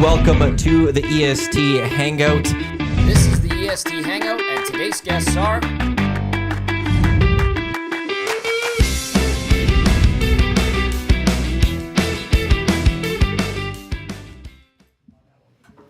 welcome to the EST Hangout. This is the EST Hangout, and today's guests are...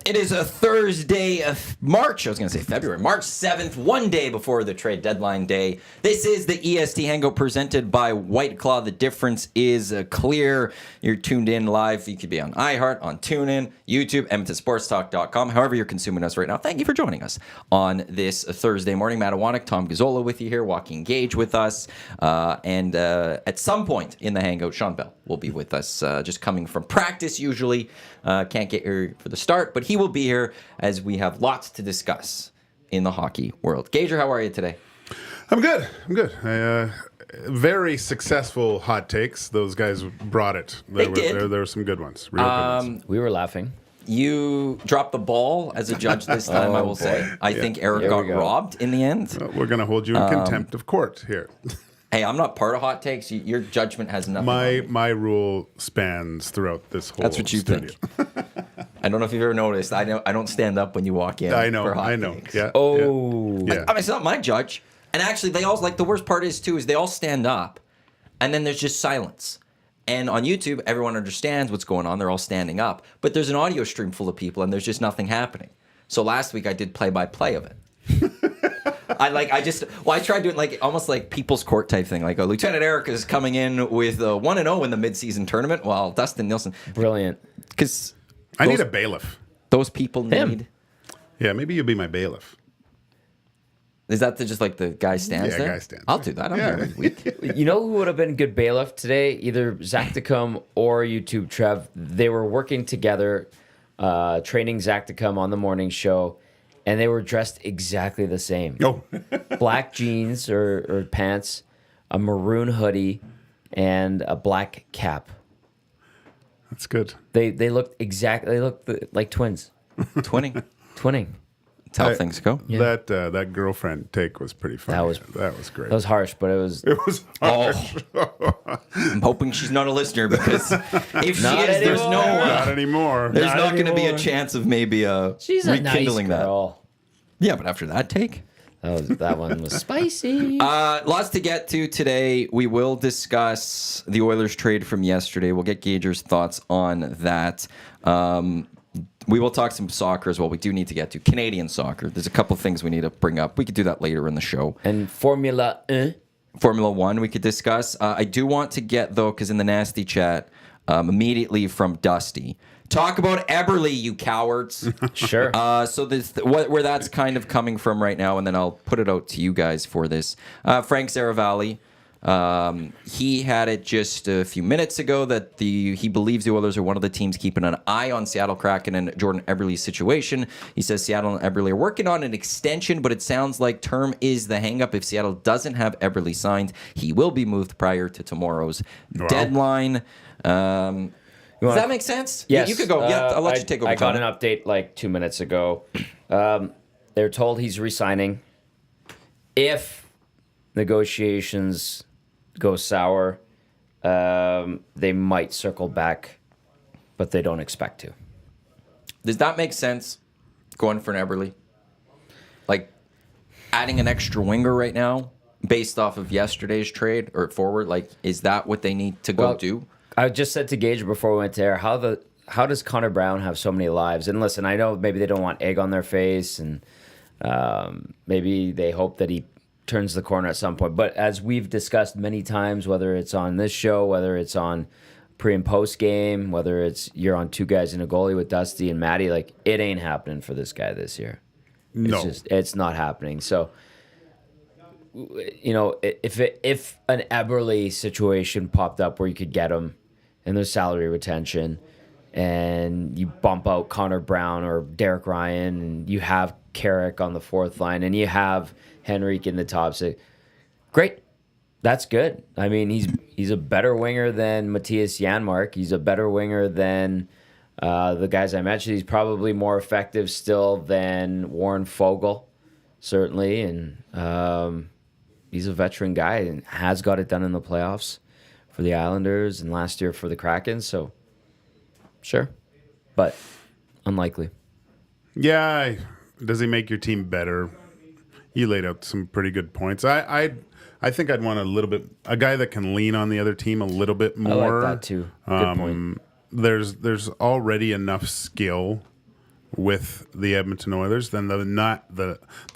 It is a Thursday of March, I was going to say February, March 7th, one day before the trade deadline day. This is the EST Hangout presented by Whiteclaw. The difference is clear. You're tuned in live. You could be on iHeart, on TuneIn, YouTube, EdmontonSportsTalk.com. However you're consuming us right now, thank you for joining us on this Thursday morning. Matt Iwanyk, Tom Gazzola with you here, Joaquin Gage with us, and at some point in the Hangout, Shawn Belle will be with us, just coming from practice usually. Can't get here for the start, but he will be here as we have lots to discuss in the hockey world. Gager, how are you today? I'm good. Very successful hot takes. Those guys brought it. There were some good ones. Real good ones. We were laughing. You dropped the ball as a judge this time, I will say. I think Eric got robbed in the end. We're going to hold you in contempt of court here. Hey, I'm not part of hot takes. Your judgment has nothing. My rule spans throughout this whole. That's what you studio. think. I don't know if you've ever noticed. I don't stand up when you walk in. I know. For hot I know. takes. Yeah. Oh. Yeah. I mean, it's not my judge. And actually, they all the worst part is they all stand up, and then there's just silence. And on YouTube, everyone understands what's going on. They're all standing up, but there's an audio stream full of people, and there's just nothing happening. So last week I did play-by-play of it. I tried doing almost like People's Court type thing. Like Lieutenant Eric is coming in with 1-0 in the midseason tournament, while Dustin Nielsen. Brilliant. Because I need a bailiff. Those people need. Yeah, maybe you'll be my bailiff. Is that just like the guy stands there? Yeah, guy stands. I'll do that. I'm here every week. You know who would have been good bailiff today? Either Zach DeCum or YouTube Trev. They were working together, training Zach DeCum on the morning show. And they were dressed exactly the same. Oh. Black jeans or pants, a maroon hoodie, and a black cap. That's good. They looked like twins. Twinning. That's how things go. Yeah. That girlfriend take was pretty funny. That was great. That was harsh, but it was harsh. I'm hoping she's not a listener, because if she Not is, there's anymore. Not anymore. there's not going to be a anymore. chance of maybe she's a rekindling nice that. girl. Yeah, but after that take. That one was spicy. Lots to get to today. We will discuss the Oilers trade from yesterday. We'll get Gager's thoughts on that. We will talk some soccer as well. We do need to get to Canadian soccer. There's a couple things we need to bring up. We could do that later in the show. And Formula 1, we could discuss. I do want to get, though, because in the nasty chat, immediately from Dusty, talk about Eberly, you cowards. Sure. So where that's kind of coming from right now, and then I'll put it out to you guys for this. Frank Saravalli, he had it just a few minutes ago that he believes the Oilers are one of the teams keeping an eye on Seattle Kraken and Jordan Eberly's situation. He says Seattle and Eberly are working on an extension, but it sounds like term is the hang-up. If Seattle doesn't have Eberly signed, he will be moved prior to tomorrow's deadline. Does that make sense? Yes. You could go. Yeah, I'll let you take over. I got an update like 2 minutes ago. They're told he's resigning. If negotiations go sour, they might circle back, but they don't expect to. Does that make sense, going for an Eberly? Like, adding an extra winger right now, based off of yesterday's trade, or forward, like, is that what they need to go do? I just said to Gage before we went to air, how does Conor Brown have so many lives? And listen, I know maybe they don't want egg on their face, and maybe they hope that he turns the corner at some point. But as we've discussed many times, whether it's on this show, whether it's on pre and post game, whether it's you're on Two Guys and a Goalie with Dusty and Matty, like, it ain't happening for this guy this year. No. It's not happening. So, you know, if an Eberly situation popped up where you could get him and there's salary retention, and you bump out Conor Brown or Derek Ryan, and you have Carrick on the fourth line, and you have Henrique in the top six, great. That's good. I mean, he's a better winger than Matthias Janmark. He's a better winger than the guys I mentioned. He's probably more effective still than Warren Fogle, certainly, and he's a veteran guy and has got it done in the playoffs for the Islanders and last year for the Kraken. So, sure. But unlikely. Yeah, does he make your team better? You laid out some pretty good points. I think I'd want a guy that can lean on the other team a little bit more. I like that too. Good point. There's already enough skill with the Edmonton Oilers. Then the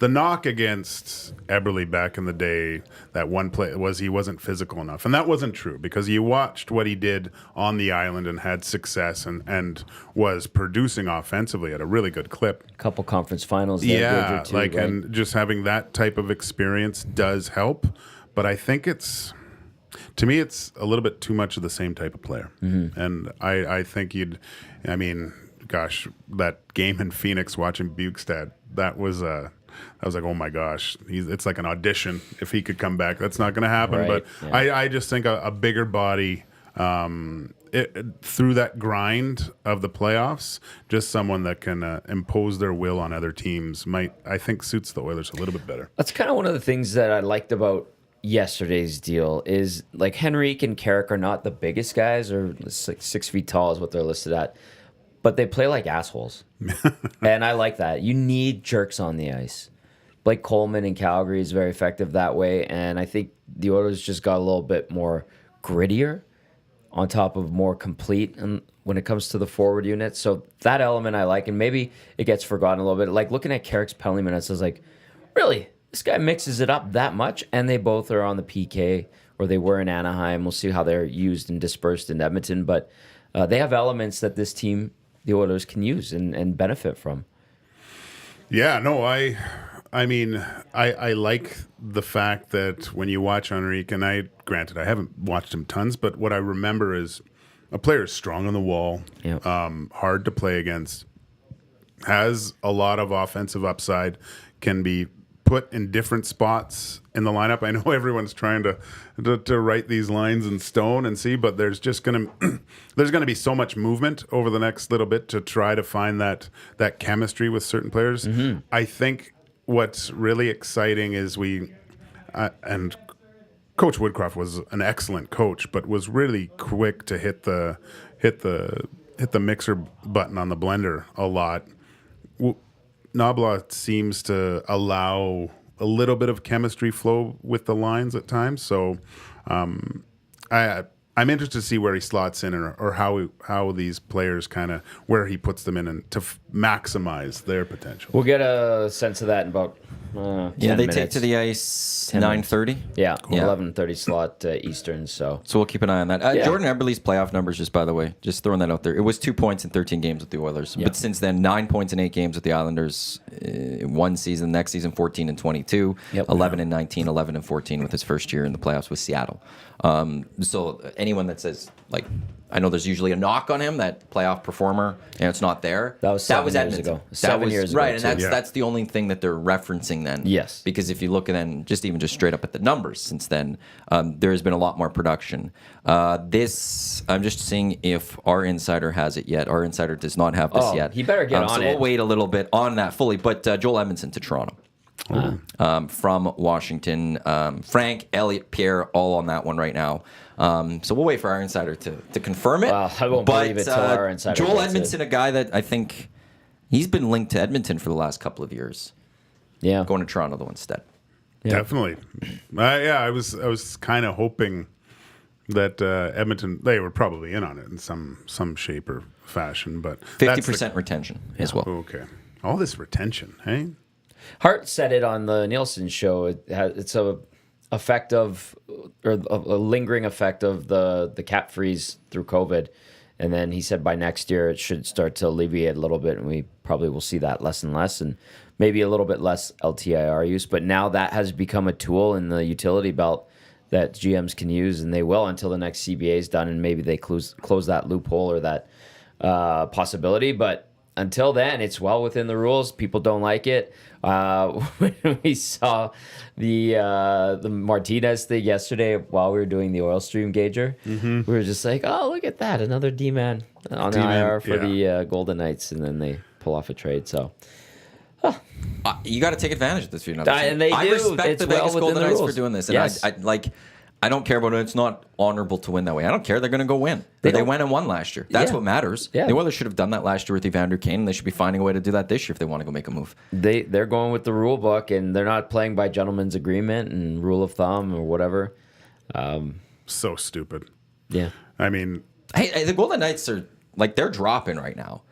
knock against Eberly back in the day, that one play was he wasn't physical enough, and that wasn't true because you watched what he did on the island and had success and was producing offensively at a really good clip. Couple conference finals. There, too, right? And just having that type of experience does help, but I think to me, it's a little bit too much of the same type of player. Mm-hmm. And I think gosh, that game in Phoenix watching Bukestad, that was like, oh my gosh, it's like an audition. If he could come back, that's not going to happen. Right. But yeah. I just think a bigger body through that grind of the playoffs, just someone that can impose their will on other teams I think suits the Oilers a little bit better. That's kind of one of the things that I liked about yesterday's deal is like Henrique and Carrick are not the biggest guys, or like 6 feet tall is what they're listed at, but they play like assholes. And I like that. You need jerks on the ice. Blake Coleman in Calgary is very effective that way, and I think the Oilers just got a little bit more grittier on top of more complete and when it comes to the forward unit. So that element I like, and maybe it gets forgotten a little bit. Like looking at Carrick's penalty minutes, I was like, really? This guy mixes it up that much, and they both are on the PK, or they were in Anaheim. We'll see how they're used and dispersed in Edmonton, but they have elements that this team, the Oilers, can use and benefit from. Yeah, no, I mean, I like the fact that when you watch Henrique, and granted, I haven't watched him tons, but what I remember is a player is strong on the wall, Yep. Hard to play against, has a lot of offensive upside, can be put in different spots in the lineup. I know everyone's trying to write these lines in stone and see, but there's just gonna be so much movement over the next little bit to try to find that chemistry with certain players. Mm-hmm. I think what's really exciting is and Coach Woodcroft was an excellent coach, but was really quick to hit the mixer button on the blender a lot. Nobla seems to allow a little bit of chemistry flow with the lines at times. So I'm interested to see where he slots in or how these players kind of, where he puts them in and to maximize their potential. We'll get a sense of that in about 10 they minutes. take to the ice 9:30. Yeah, Cool. 11:30 slot Eastern. So we'll keep an eye on that. Jordan Eberle's playoff numbers, just by the way, just throwing that out there. It was 2 points in 13 games with the Oilers, but since then 9 points in 8 games with the Islanders. One season, next season 14 and 22, 11 and 19, 11 and 14 with his first year in the playoffs with Seattle. So anyone that says like, I know there's usually a knock on him, that playoff performer, and it's not there. That was 7 years Edmonton. ago. 7 years ago. Right, and that's the only thing that they're referencing then. Yes. Because if you look at then, just straight up at the numbers since then, there has been a lot more production. I'm just seeing if our insider has it yet. Our insider does not have this yet. He better get on so it. we'll wait a little bit on that fully. But Joel Edmondson to Toronto. From Washington. Frank, Elliott, Pierre, all on that one right now. So we'll wait for our insider to confirm it. I won't believe it till our insider Joel gets Edmondson, a guy that I think he's been linked to Edmonton for the last couple of years. Yeah, going to Toronto though instead. Yeah. Definitely. I was kind of hoping that Edmonton, they were probably in on it in some shape or fashion, but 50% retention as well. Okay, all this retention, hey. Hart said it on the Nielsen show. It's a effect of, or a lingering effect of the cap freeze through COVID, and then he said by next year it should start to alleviate a little bit, and we probably will see that less and less, and maybe a little bit less LTIR use. But now that has become a tool in the utility belt that GMs can use, and they will until the next CBA is done, and maybe they close that loophole or that possibility. But until then, it's well within the rules. People don't like it. When we saw the Martinez thing yesterday while we were doing the oil stream gauger, we were just like, oh, look at that. Another D-man on the IR for the Golden Knights, and then they pull off a trade. So you got to take advantage of this. And they do. I respect it's the Vegas well Golden the Knights rules. for doing this. And yes. I I don't care about it. It's not honorable to win that way. I don't care. They're going to go win. They went and won last year. That's what matters. Yeah. The Oilers should have done that last year with Evander Kane. They should be finding a way to do that this year if they want to go make a move. They're going with the rule book, and they're not playing by gentleman's agreement and rule of thumb or whatever. So stupid. Yeah. I mean, Hey, the Golden Knights are they're dropping right now.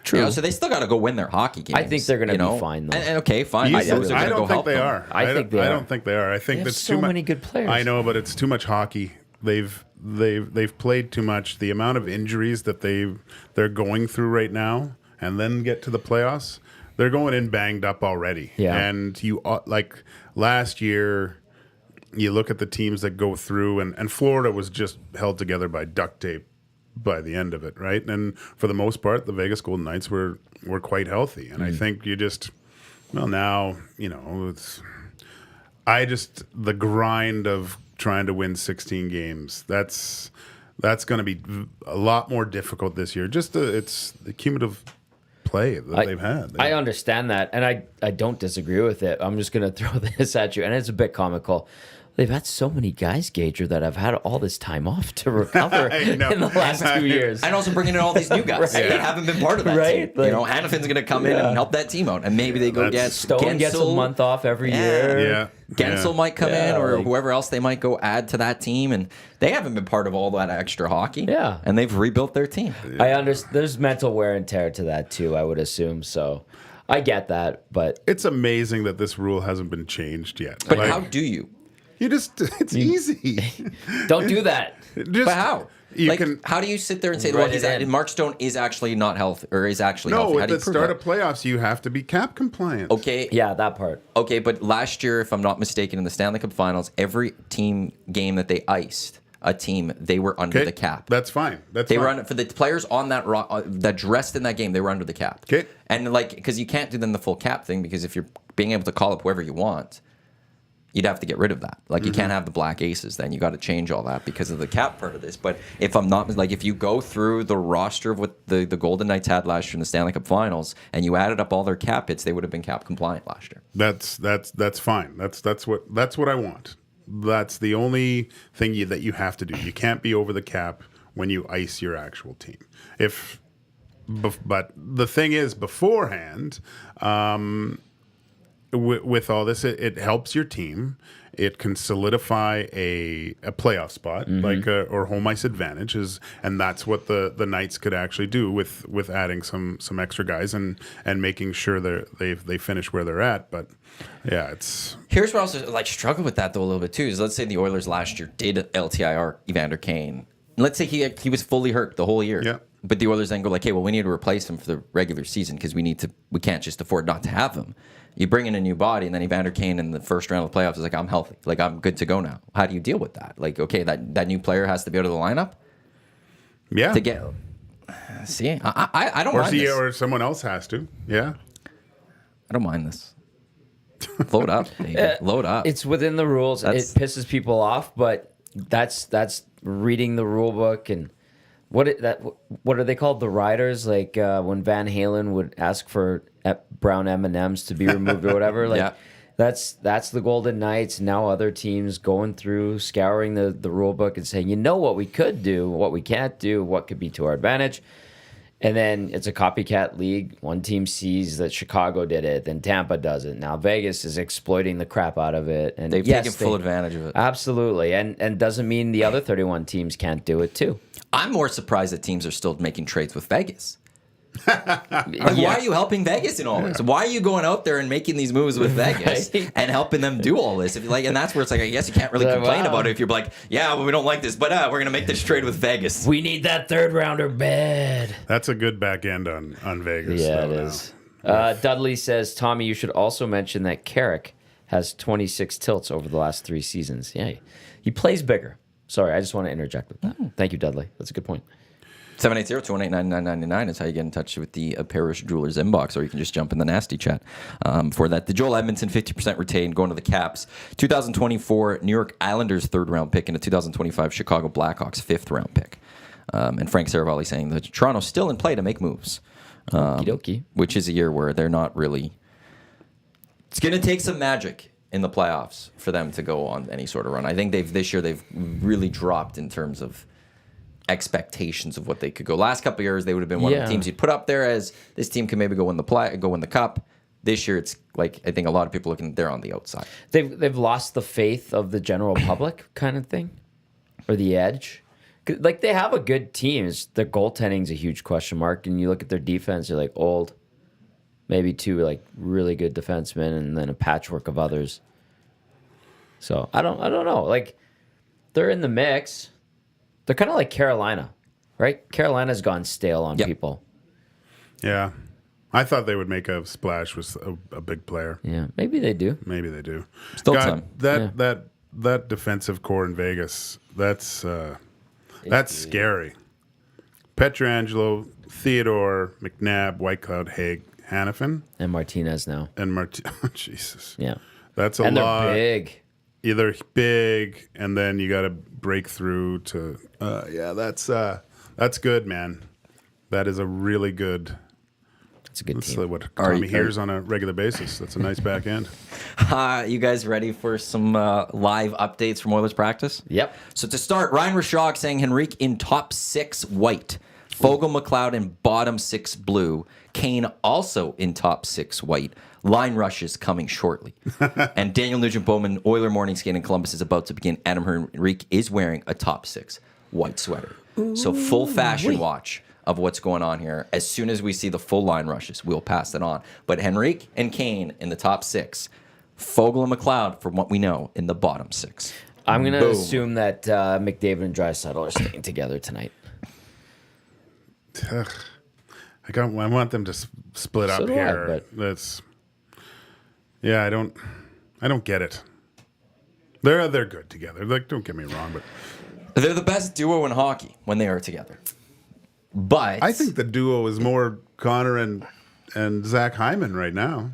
True. So they still got to go win their hockey games. I think they're going to be fine, though. And okay, fine. I Those are gonna don't go think help they them. are. I think they are. I don't think they are. I think They have that's so too many good players. I know, but it's too much hockey. They've played too much. The amount of injuries that they're going through right now, and then get to the playoffs, they're going in banged up already. Yeah. And you like last year, you look at the teams that go through, and Florida was just held together by duct tape by the end of it, right? And for the most part, the Vegas Golden Knights were quite healthy. And I think you just, now, it's the grind of trying to win 16 games, that's going to be a lot more difficult this year. Just it's the cumulative play that they've had. I understand that, and I don't disagree with it. I'm just going to throw this at you, and it's a bit comical. They've had so many guys, Gager, that have had all this time off to recover in the last 2 years. And also bringing in all these new guys Right. that haven't been part of that Right? team. Hannafin's going to come in and help that team out. And maybe they go get Stone gets a month off every year. Yeah. Gensel might come in, or like- whoever else they might go add to that team. And they haven't been part of all that extra hockey. Yeah. And they've rebuilt their team. I understand. There's mental wear and tear to that, too, I would assume. So I get that, but It's amazing that this rule hasn't been changed yet. But how do you? It's easy. don't do that. Just, But how? You can. How do you sit there and say, Write well, it in. Mark Stone is actually not healthy, or is actually No, healthy? How at do you the prove start that? of playoffs, you have to be cap compliant. Okay. Yeah, that part. Okay, but last year, if I'm not mistaken, in the Stanley Cup Finals, every team game that they iced a team, they were under the cap. That's fine. That's They fine. were under, for the players on that that dressed in that game, they were under the cap. Okay. And because you can't do then the full cap thing, because if you're being able to call up whoever you want, you'd have to get rid of that. You can't have the black aces. Then you got to change all that because of the cap part of this. But if I'm not if you go through the roster of what the Golden Knights had last year in the Stanley Cup Finals and you added up all their cap hits, they would have been cap compliant last year. That's fine. That's what I want. That's the only thing that you have to do. You can't be over the cap when you ice your actual team. But the thing is, beforehand, with all this, it helps your team. It can solidify a playoff spot, or home ice advantage, and that's what the Knights could actually do with adding some extra guys and making sure they finish where they're at. But yeah, Here's where I also struggle with that though a little bit too. Is let's say the Oilers last year did LTIR Evander Kane. Let's say he was fully hurt the whole year. Yeah. But the Oilers then go hey, well, we need to replace him for the regular season because we can't just afford not to have him. You bring in a new body, and then Evander Kane in the first round of the playoffs is I'm healthy. I'm good to go now. How do you deal with that? Okay, that new player has to be out of the lineup yeah. to get. See, I don't mind this. Or someone else has to. Yeah. I don't mind this. Load up, baby. Load up. It's within the rules. It pisses people off, but that's reading the rule book and what are they called? The riders, when Van Halen would ask for brown M&Ms to be removed or whatever. Yeah. That's the Golden Knights. Now other teams going through, scouring the rule book and saying, what we could do, what we can't do, what could be to our advantage. And then it's a copycat league. One team sees that Chicago did it, then Tampa does it. Now Vegas is exploiting the crap out of it. And They've taken full advantage of it. Absolutely. And doesn't mean the other 31 teams can't do it too. I'm more surprised that teams are still making trades with Vegas. Why are you helping Vegas in all this? Why are you going out there and making these moves with Vegas and helping them do all this? And that's where it's I guess you can't really complain about it if you're we don't like this, but we're gonna make this trade with Vegas. We need that third rounder bad. That's a good back end on Vegas. Yeah, it is. Dudley says, Tommy, you should also mention that Carrick has 26 tilts over the last 3 seasons. Yeah, he plays bigger. Sorry, I just want to interject with that. Thank you, Dudley. That's a good point. 780-218-9999 is how you get in touch with the Parish Jewelers inbox, or you can just jump in the nasty chat for that. The Joel Edmondson 50% retained going to the Caps. 2024 New York Islanders 3rd round pick and a 2025 Chicago Blackhawks 5th round pick. And Frank Saravalli saying that Toronto's still in play to make moves. Okie dokie. Which is a year where they're not really... It's going to take some magic in the playoffs for them to go on any sort of run. I think this year they've really dropped in terms of expectations of what they could go. Last couple of years, they would have been one of the teams you'd put up there as this team can maybe go win the cup. This year, it's like I think a lot of people looking they're on the outside. They've lost the faith of the general public, kind of thing, or the edge. Like they have a good team. Their goaltending's a huge question mark, and you look at their defense, you're like old. Maybe 2 like really good defensemen, and then a patchwork of others. So I don't know. Like they're in the mix. They're kind of like Carolina, right? Carolina's gone stale on people. Yeah, I thought they would make a splash with a big player. Yeah, maybe they do. Maybe they do. Still time. That defensive core in Vegas. That's scary. Pietrangelo, Theodore, McNabb, Whitecloud, Haig, Hannafin, And Martinez now. and Jesus. Yeah. That's a And lot. they're big. Either big, and then you got to break through to. That's good, man. That is a really good. It's a good That's team. what Tommy hears on a regular basis. That's a nice back end. You guys ready for some live updates from Oilers practice? Yep. So to start, Ryan Rishaug saying Henrique in top 6 white. Fogel McLeod in bottom 6 blue. Kane also in top 6 white. Line rushes coming shortly. And Daniel Nugent-Bowman, Oiler morning skate in Columbus is about to begin. Adam Henrique is wearing a top 6 white sweater. So full fashion watch of what's going on here. As soon as we see the full line rushes, we'll pass it on. But Henrique and Kane in the top 6. Fogel and McLeod, from what we know, in the bottom 6. I'm going to assume that McDavid and Draisaitl are staying together tonight. I want them to split up do I, here. but- That's. Yeah, I don't get it. They're good together. Like, don't get me wrong, but They're the best duo in hockey when they are together. But I think the duo is more Connor and Zach Hyman right now.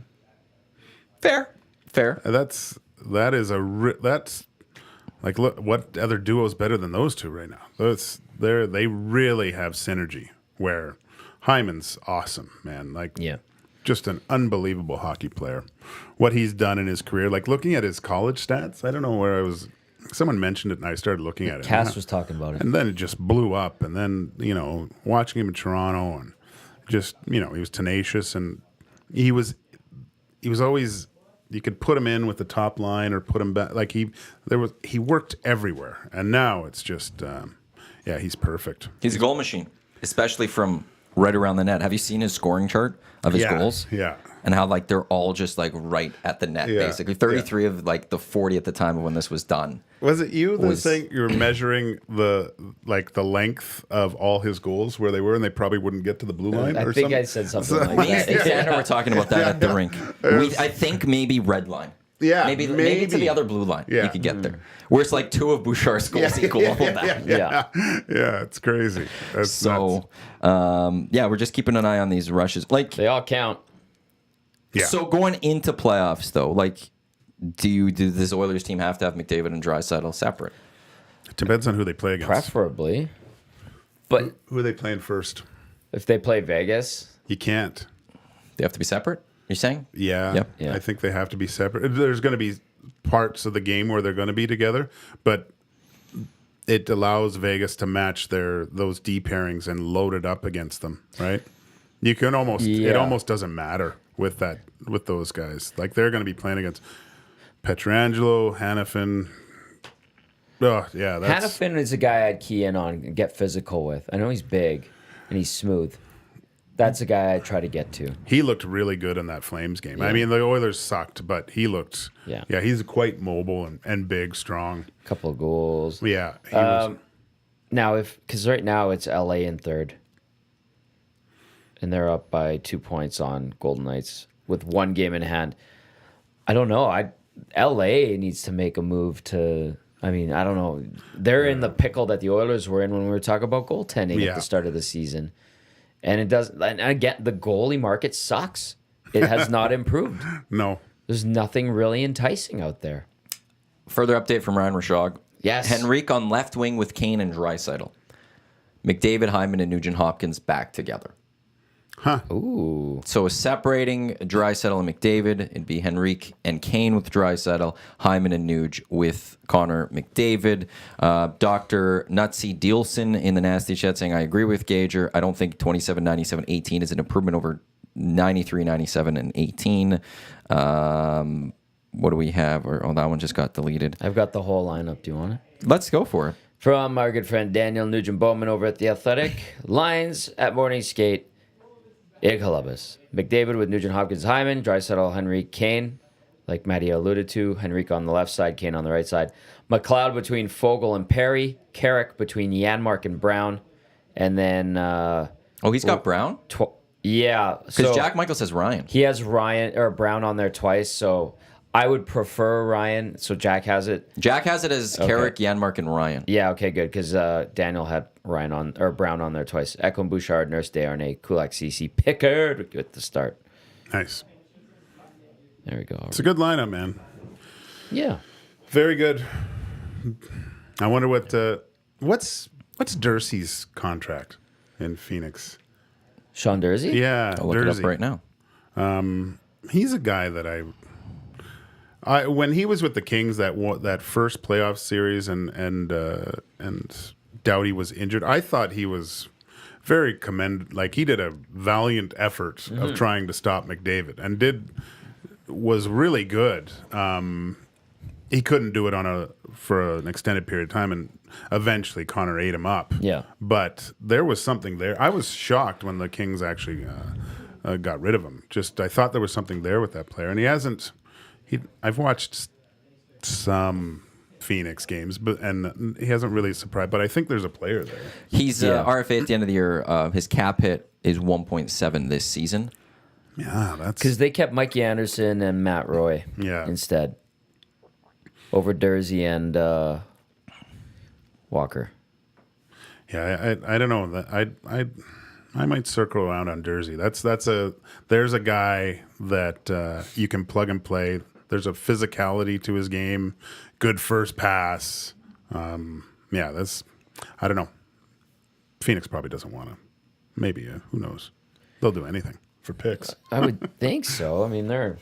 fair. That's like, look, what other duo is better than those two right now? They really have synergy. Where Hyman's awesome, man. Like, just an unbelievable hockey player. What he's done in his career, like looking at his college stats. I don't know where I was. Someone mentioned it, and I started looking at it. Cass was talking about it. And then it just blew up. And then, watching him in Toronto, and just, he was tenacious, and he was always, you could put him in with the top line or put him back. Like he worked everywhere. And now it's just, he's perfect. He's a goal machine, especially from right around the net. Have you seen his scoring chart of his goals? Yeah. And how like they're all just like right at the net, basically. 33 of like the 40 at the time of when this was done. Was it you that saying you were measuring the length of all his goals where they were, and they probably wouldn't get to the blue line? I think I said something like Me that. and Xander were talking about that at the rink. I think maybe red line. Yeah, maybe to the other blue line. Yeah. You could get there. Where it's like 2 of Bouchard's goals equal all that. Yeah, it's crazy. That's nuts. We're just keeping an eye on these rushes. Like They all count. Yeah. So going into playoffs though, like do this Oilers team have to have McDavid and Draisaitl separate? It depends on who they play against. Preferably. But Who are they playing first? if they play Vegas, You can't. They have to be separate? You're saying? Yeah, Yep. Yeah. I think they have to be separate. There's going to be parts of the game where they're going to be together, but it allows Vegas to match those D pairings and load it up against them, right? You can almost it almost doesn't matter with those guys. Like they're going to be playing against Pietrangelo, Hannafin. Oh yeah, Hannafin is a guy I'd key in on and get physical with. I know he's big and he's smooth. That's a guy I'd try to get to. He looked really good in that Flames game. I mean, the Oilers sucked, but he looked. Yeah. He's quite mobile and big, strong. Couple of goals. Yeah, he was. Now, because right now it's LA in third, and they're up by 2 points on Golden Knights with 1 game in hand. I don't know. LA needs to make a move to. I mean, I don't know. They're in the pickle that the Oilers were in when we were talking about goaltending at the start of the season, and it does. And again, the goalie market sucks. It has not improved. No. There's nothing really enticing out there. Further update from Ryan Rishaug. Yes. Henrique on left wing with Kane and Draisaitl. McDavid, Hyman, and Nugent Hopkins back together. Ooh. So separating Draisaitl and McDavid, it'd be Henrique and Kane with Draisaitl, Hyman and Nuge with Connor McDavid. Dr. Nutsy Dielson in the Nasty Chat saying, I agree with Gager. I don't think 27, 97, 18 is an improvement over 93, 97, and 18. What do we have? Oh, that one just got deleted. I've got the whole lineup. Do you want it? Let's go for it. From our good friend Daniel Nugent Bowman over at The Athletic. Lines at morning skate. Igalubus. McDavid with Nugent Hopkins Hyman. Draisaitl, Henrique, Kane. Like Matty alluded to. Henrique on the left side, Kane on the right side. McLeod between Fogle and Perry. Carrick between Janmark and Brown. And then... He's got Brown? Yeah. Because Jack Michael says Ryan. He has Ryan or Brown on there twice, so I would prefer Ryan. So Jack has it. Jack has it as Carrick, Janmark, and Ryan. Yeah, okay, good. Because Daniel had Ryan on or Brown on there twice. Ekholm, Bouchard, Nurse, Desharnais, Kulak, CC, Pickard with the start. Nice. There we go. It's a good lineup, man. Yeah. Very good. I wonder what's Dursey's contract in Phoenix? Sean Dursey? Yeah, I'll look it up right now. He's a guy that I when he was with the Kings that first playoff series and Doughty was injured, I thought he was very like he did a valiant effort of trying to stop McDavid and was really good. He couldn't do it for an extended period of time, and eventually Connor ate him up. Yeah. But there was something there. I was shocked when the Kings actually got rid of him. I thought there was something there with that player, and he hasn't. I've watched some Phoenix games, and he hasn't really surprised. But I think there's a player there. He's RFA at the end of the year. His cap hit is 1.7 this season. Yeah, that's Because they kept Mikey Anderson and Matt Roy instead over Dursey and Walker. Yeah, I don't know. I might circle around on Dursey. There's a guy that you can plug and play. There's a physicality to his game. Good first pass. I don't know. Phoenix probably doesn't want to. Maybe who knows? They'll do anything for picks. I would think so. I mean, they're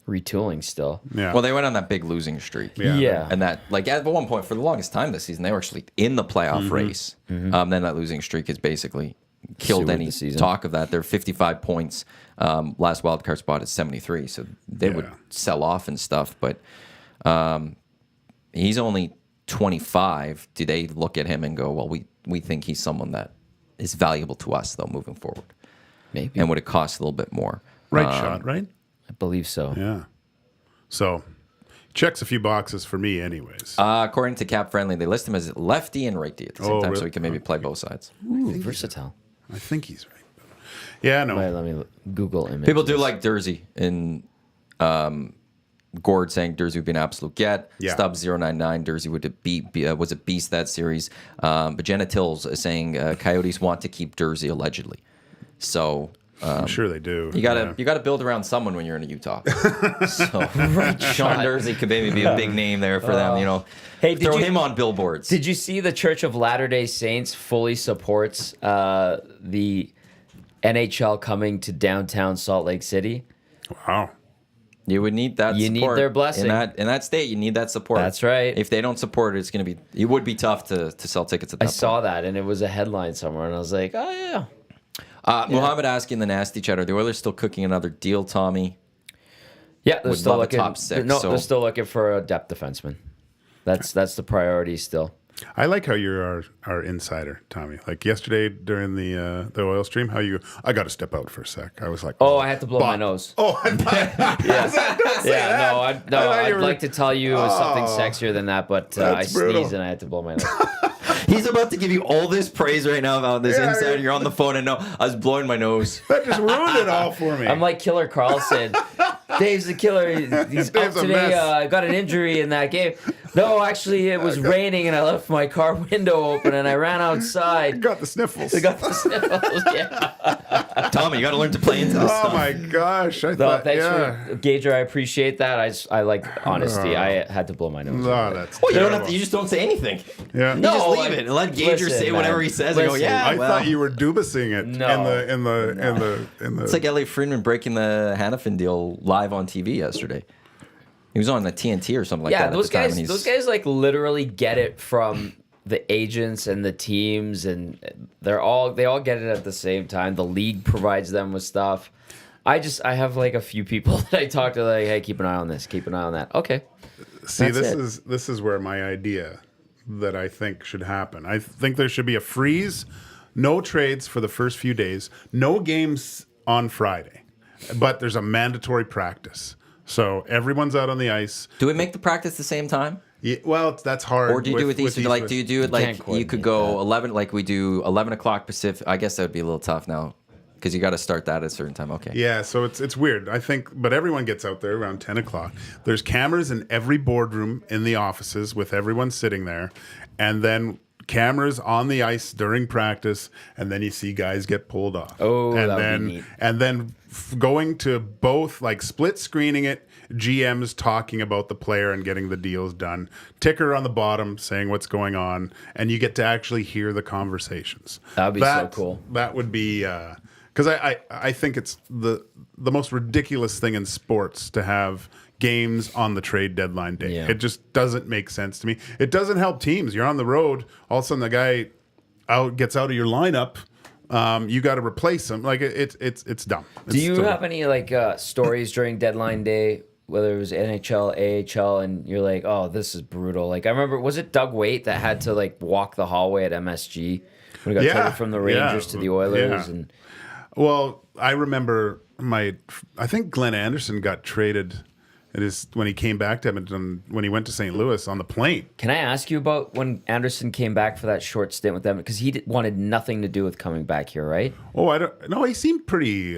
retooling still. Yeah. Well, they went on that big losing streak. Yeah. And that, like, at one point, for the longest time this season, they were actually in the playoff race. Then that losing streak has basically killed Sewered any the season. talk of that. They're 55 points. Last wild card spot is 73. So they would sell off and stuff. But he's only 25. Do they look at him and go, well, we think he's someone that is valuable to us, though, moving forward? Maybe. And would it cost a little bit more? Right shot, right? I believe so. Yeah. So, checks a few boxes for me, anyways. According to Cap Friendly, they list him as lefty and righty at the same time, so really? he can maybe play both sides. Ooh, versatile. I think he's right. Yeah, no. Wait, let me Google images. People do like Dursey in Gord saying Dursey would be an absolute get. Yeah. Stubbs 099, Dursey was a beast that series. But Jenna Tills is saying Coyotes want to keep Dursey allegedly. So I'm sure they do. you gotta build around someone when you're in Utah. So Sean Dursey could maybe be a big name there for them. Hey, throw him on billboards. Did you see the Church of Latter-day Saints fully supports the NHL coming to downtown Salt Lake City? Wow. You would need that. You support. need their blessing. In that state. You need that support. That's right. If they don't support it, it would be tough to sell tickets at that I point. saw that, and it was a headline somewhere, and I was like, oh, yeah. Muhammad asking the Nasty Chat, are the Oilers still cooking another deal, Tommy? Yeah, they're Would still love a looking. top six, No, so- they're still looking for a depth defenseman. That's the priority still. I like how you're our insider, Tommy. Like yesterday during the oil stream, I got to step out for a sec. I was like, Oh, I had to blow my nose. Oh, I I'd like to tell you it was something sexier than that, but I That's brutal. sneezed and I had to blow my nose. He's about to give you all this praise right now about this insider. You're on the phone and no, I was blowing my nose. that just ruined it all for me. I'm like Killer Carlson. Dave's the killer. He's Dave's out a today. mess. I got an injury in that game. No, actually, it was raining and I left my car window open and I ran outside. got the sniffles. I got the sniffles. Yeah. Tommy, you got to learn to play into this Oh stuff. my gosh! I No, thought, thanks yeah. for Gager. I appreciate that. I like honesty. I had to blow my nose. No, that's Well, you don't terrible. have to. You just don't say anything. Yeah. You just leave like, it and let Gager listen, say whatever man. he says. And go, Listen, yeah. I well. thought you were dubasing it No. in the. It's like Elliot Friedman breaking the Hannafin deal live on TV yesterday. He was on the TNT or something like that. Yeah, at those the time, guys. and he's- Those guys like literally get it from the agents and the teams, and they all get it at the same time. The league provides them with stuff. I have like a few people that I talk to, like, hey, keep an eye on this, keep an eye on that. Okay. See, That's this is where my idea that I think should happen. I think there should be a freeze, no trades for the first few days, no games on Friday, but there's a mandatory practice. So everyone's out on the ice. Do we make the practice the same time? Yeah, well, that's hard. Or do you do with Eastern? Like, do you do it like can't you could coordinate go that. 11, like we do 11 o'clock Pacific? I guess that would be a little tough now because you got to start that at a certain time. Okay. Yeah, so it's weird. I think, but everyone gets out there around 10 o'clock. There's cameras in every boardroom in the offices with everyone sitting there, and then cameras on the ice during practice, and then you see guys get pulled off. Oh, and that would then be neat. and then going to both, like split screening it. GMs talking about the player and getting the deals done. Ticker on the bottom saying what's going on, and you get to actually hear the conversations. That'd be so cool. That would be because I think it's the most ridiculous thing in sports to have games on the trade deadline day. Yeah. It just doesn't make sense to me. It doesn't help teams. You're on the road, all of a sudden the guy gets out of your lineup. You got to replace him. Like it's dumb. Do you have any like stories during deadline day, whether it was NHL, AHL, and you're like, oh, this is brutal? Like I remember, was it Doug Waite that had to like walk the hallway at MSG when he got traded from the Rangers to the Oilers? Yeah. And Well, I remember I think Glenn Anderson got traded. It is when he came back to Edmonton, when he went to St. Louis on the plane. can I ask you about when Anderson came back for that short stint with them? Because he wanted nothing to do with coming back here, right? Oh, I don't. No, he seemed pretty.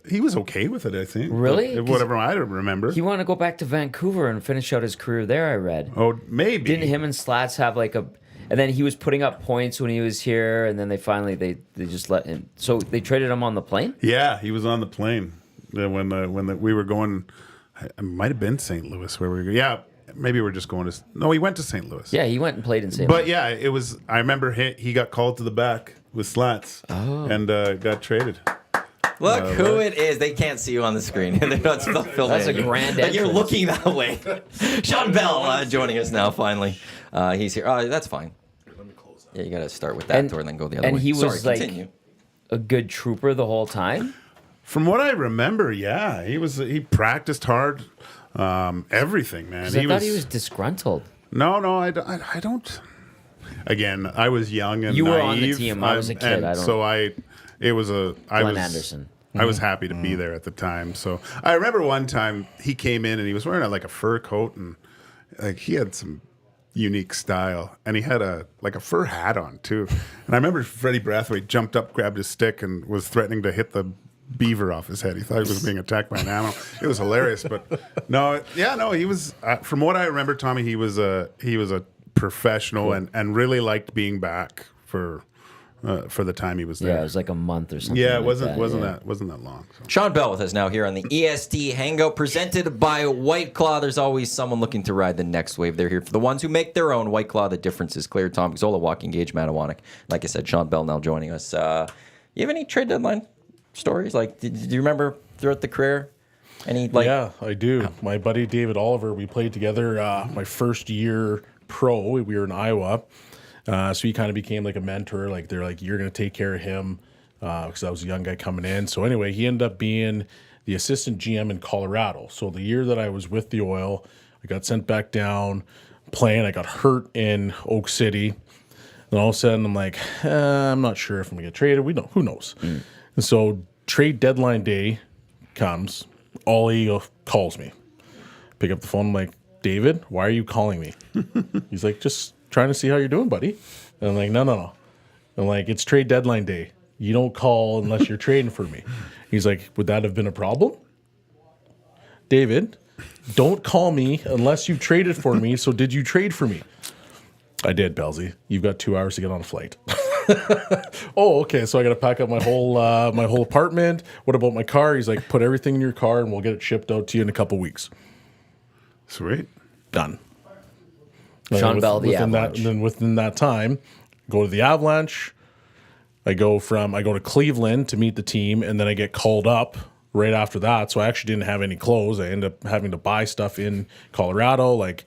He was okay with it, I think. Really? Whatever I remember. He wanted to go back to Vancouver and finish out his career there, I read. Oh, maybe. Didn't him and Slats have like a... And then he was putting up points when he was here, and then they finally, they just let him... So they traded him on the plane? Yeah, he was on the plane when we were going. It might have been St. Louis where we were. Yeah, maybe we're just going to. No, he went to St. Louis. Yeah, he went and played in St. But yeah, it was. I remember he got called to the back with Slats and got traded. Look who it is. They can't see you on the screen. They're not still filming. That's a you. grand But you're entrance. looking that way. Shawn Belle joining us now. Finally, he's here. Oh, that's fine. Let me close that. Yeah, you got to start with that And- door and then go the other and way. he was Sorry, like- continue. A good trooper the whole time? From what I remember, yeah, he practiced hard. Everything, man. 'Cause I thought he was disgruntled. No, I don't. Again, I was young and You were naive. on the team. I was a kid. and I don't- so I was Glenn Anderson. I was happy to be there at the time. So I remember one time he came in and he was wearing like a fur coat and like he had some unique style and he had a fur hat on too. And I remember Freddie Brathwaite jumped up, grabbed his stick, and was threatening to hit the beaver off his head. He thought he was being attacked by an animal. It was hilarious, but he was. From what I remember, Tommy, he was a professional and really liked being back for the time he was there. Yeah, it was like a month or something. Yeah, it like wasn't yeah. that long. So. Shawn Belle with us now here on the EST Hangout, presented by Whiteclaw. There's always someone looking to ride the next wave. They're here for the ones who make their own. Whiteclaw, the difference is clear. Tom Gazzola, Joaquin Gage, Iwanyk. Like I said, Shawn Belle now joining us. You have any trade deadline stories? Like, did you remember throughout the career? Any like? Yeah, I do. My buddy David Oliver, we played together my first year pro. We were in Iowa. So he kind of became like a mentor. Like they're like, you're going to take care of him because I was a young guy coming in. So anyway, he ended up being the assistant GM in Colorado. So the year that I was with the Oil, I got sent back down playing. I got hurt in Oak City. And all of a sudden I'm like, I'm not sure if I'm going to get traded. Who knows? And so trade deadline day comes. Ollie calls me. Pick up the phone. I'm like, David, why are you calling me? He's like, just trying to see how you're doing, buddy. And I'm like, no. I'm like, it's trade deadline day. You don't call unless you're trading for me. He's like, would that have been a problem? David, don't call me unless you've traded for me. So did you trade for me? I did, Belsey. You've got 2 hours to get on a flight. Oh, okay. So I got to pack up my whole apartment. What about my car? He's like, put everything in your car and we'll get it shipped out to you in a couple weeks. Sweet. Done. Shawn Belle, the within that, Avalanche. and then within that time, go to the Avalanche. I go to Cleveland to meet the team, and then I get called up right after that. So I actually didn't have any clothes. I ended up having to buy stuff in Colorado. Like,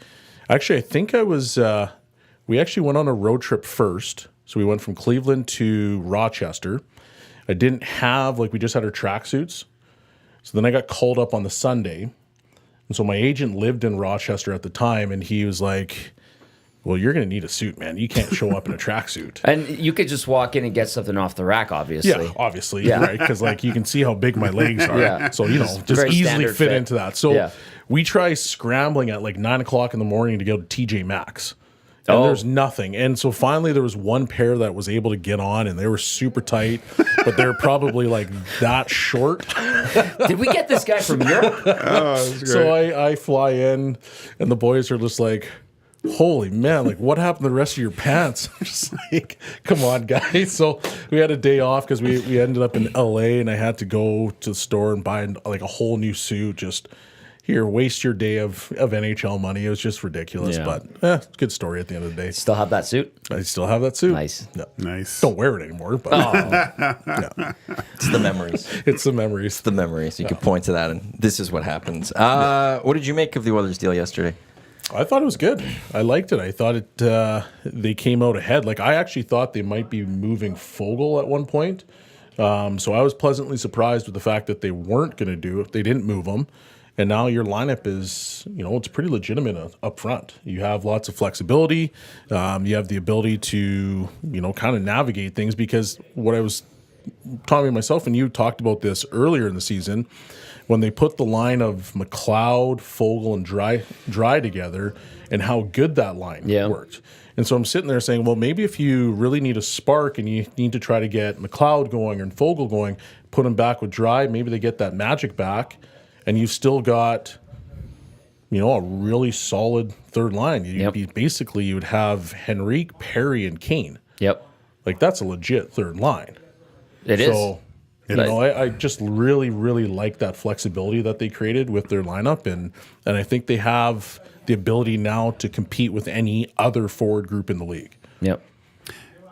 actually, I think I was. We actually went on a road trip first. So we went from Cleveland to Rochester. I didn't have, we just had our tracksuits. So then I got called up on the Sunday. And so my agent lived in Rochester at the time, and he was like, well, you're going to need a suit, man. You can't show up in a tracksuit. And you could just walk in and get something off the rack, obviously. Yeah, obviously, right? Because you can see how big my legs are. Yeah. So just Very easily standard fit fit. into that. So Yeah. we try scrambling at 9 o'clock in the morning to go to TJ Maxx. And Oh. there's nothing. And so finally there was one pair that was able to get on, and they were super tight, but they're probably that short. Did we get this guy from Europe? Oh, that's great. So I fly in, and the boys are just like, holy man, what happened to the rest of your pants? I'm just like, come on, guys. So we had a day off because we ended up in LA, and I had to go to the store and buy a whole new suit. Just here, waste your day of NHL money. It was just ridiculous, Yeah. but good story at the end of the day. Still have that suit? I still have that suit. Nice. Yeah. Nice. Don't wear it anymore, but It's the memories. it's the memories. The memories. You can point to that, and this is what happens. What did you make of the Oilers deal yesterday? I thought it was good. I liked it. I thought they came out ahead. I actually thought they might be moving Fogle at one point. So I was pleasantly surprised with the fact that they weren't going to do it. They didn't move him. And now your lineup is, it's pretty legitimate up front. You have lots of flexibility. You have the ability to, kind of navigate things, because what I was Tommy, myself, and you talked about this earlier in the season, when they put the line of McLeod, Fogle, and Dry together, and how good that line worked. And so I'm sitting there saying, well, maybe if you really need a spark and you need to try to get McLeod going or Fogle going, put them back with Dry, maybe they get that magic back, and you've still got, a really solid third line. You would have Henrique, Perry, and Kane. Yep. That's a legit third line. It is. So, I just really, really like that flexibility that they created with their lineup, and I think they have the ability now to compete with any other forward group in the league. Yep.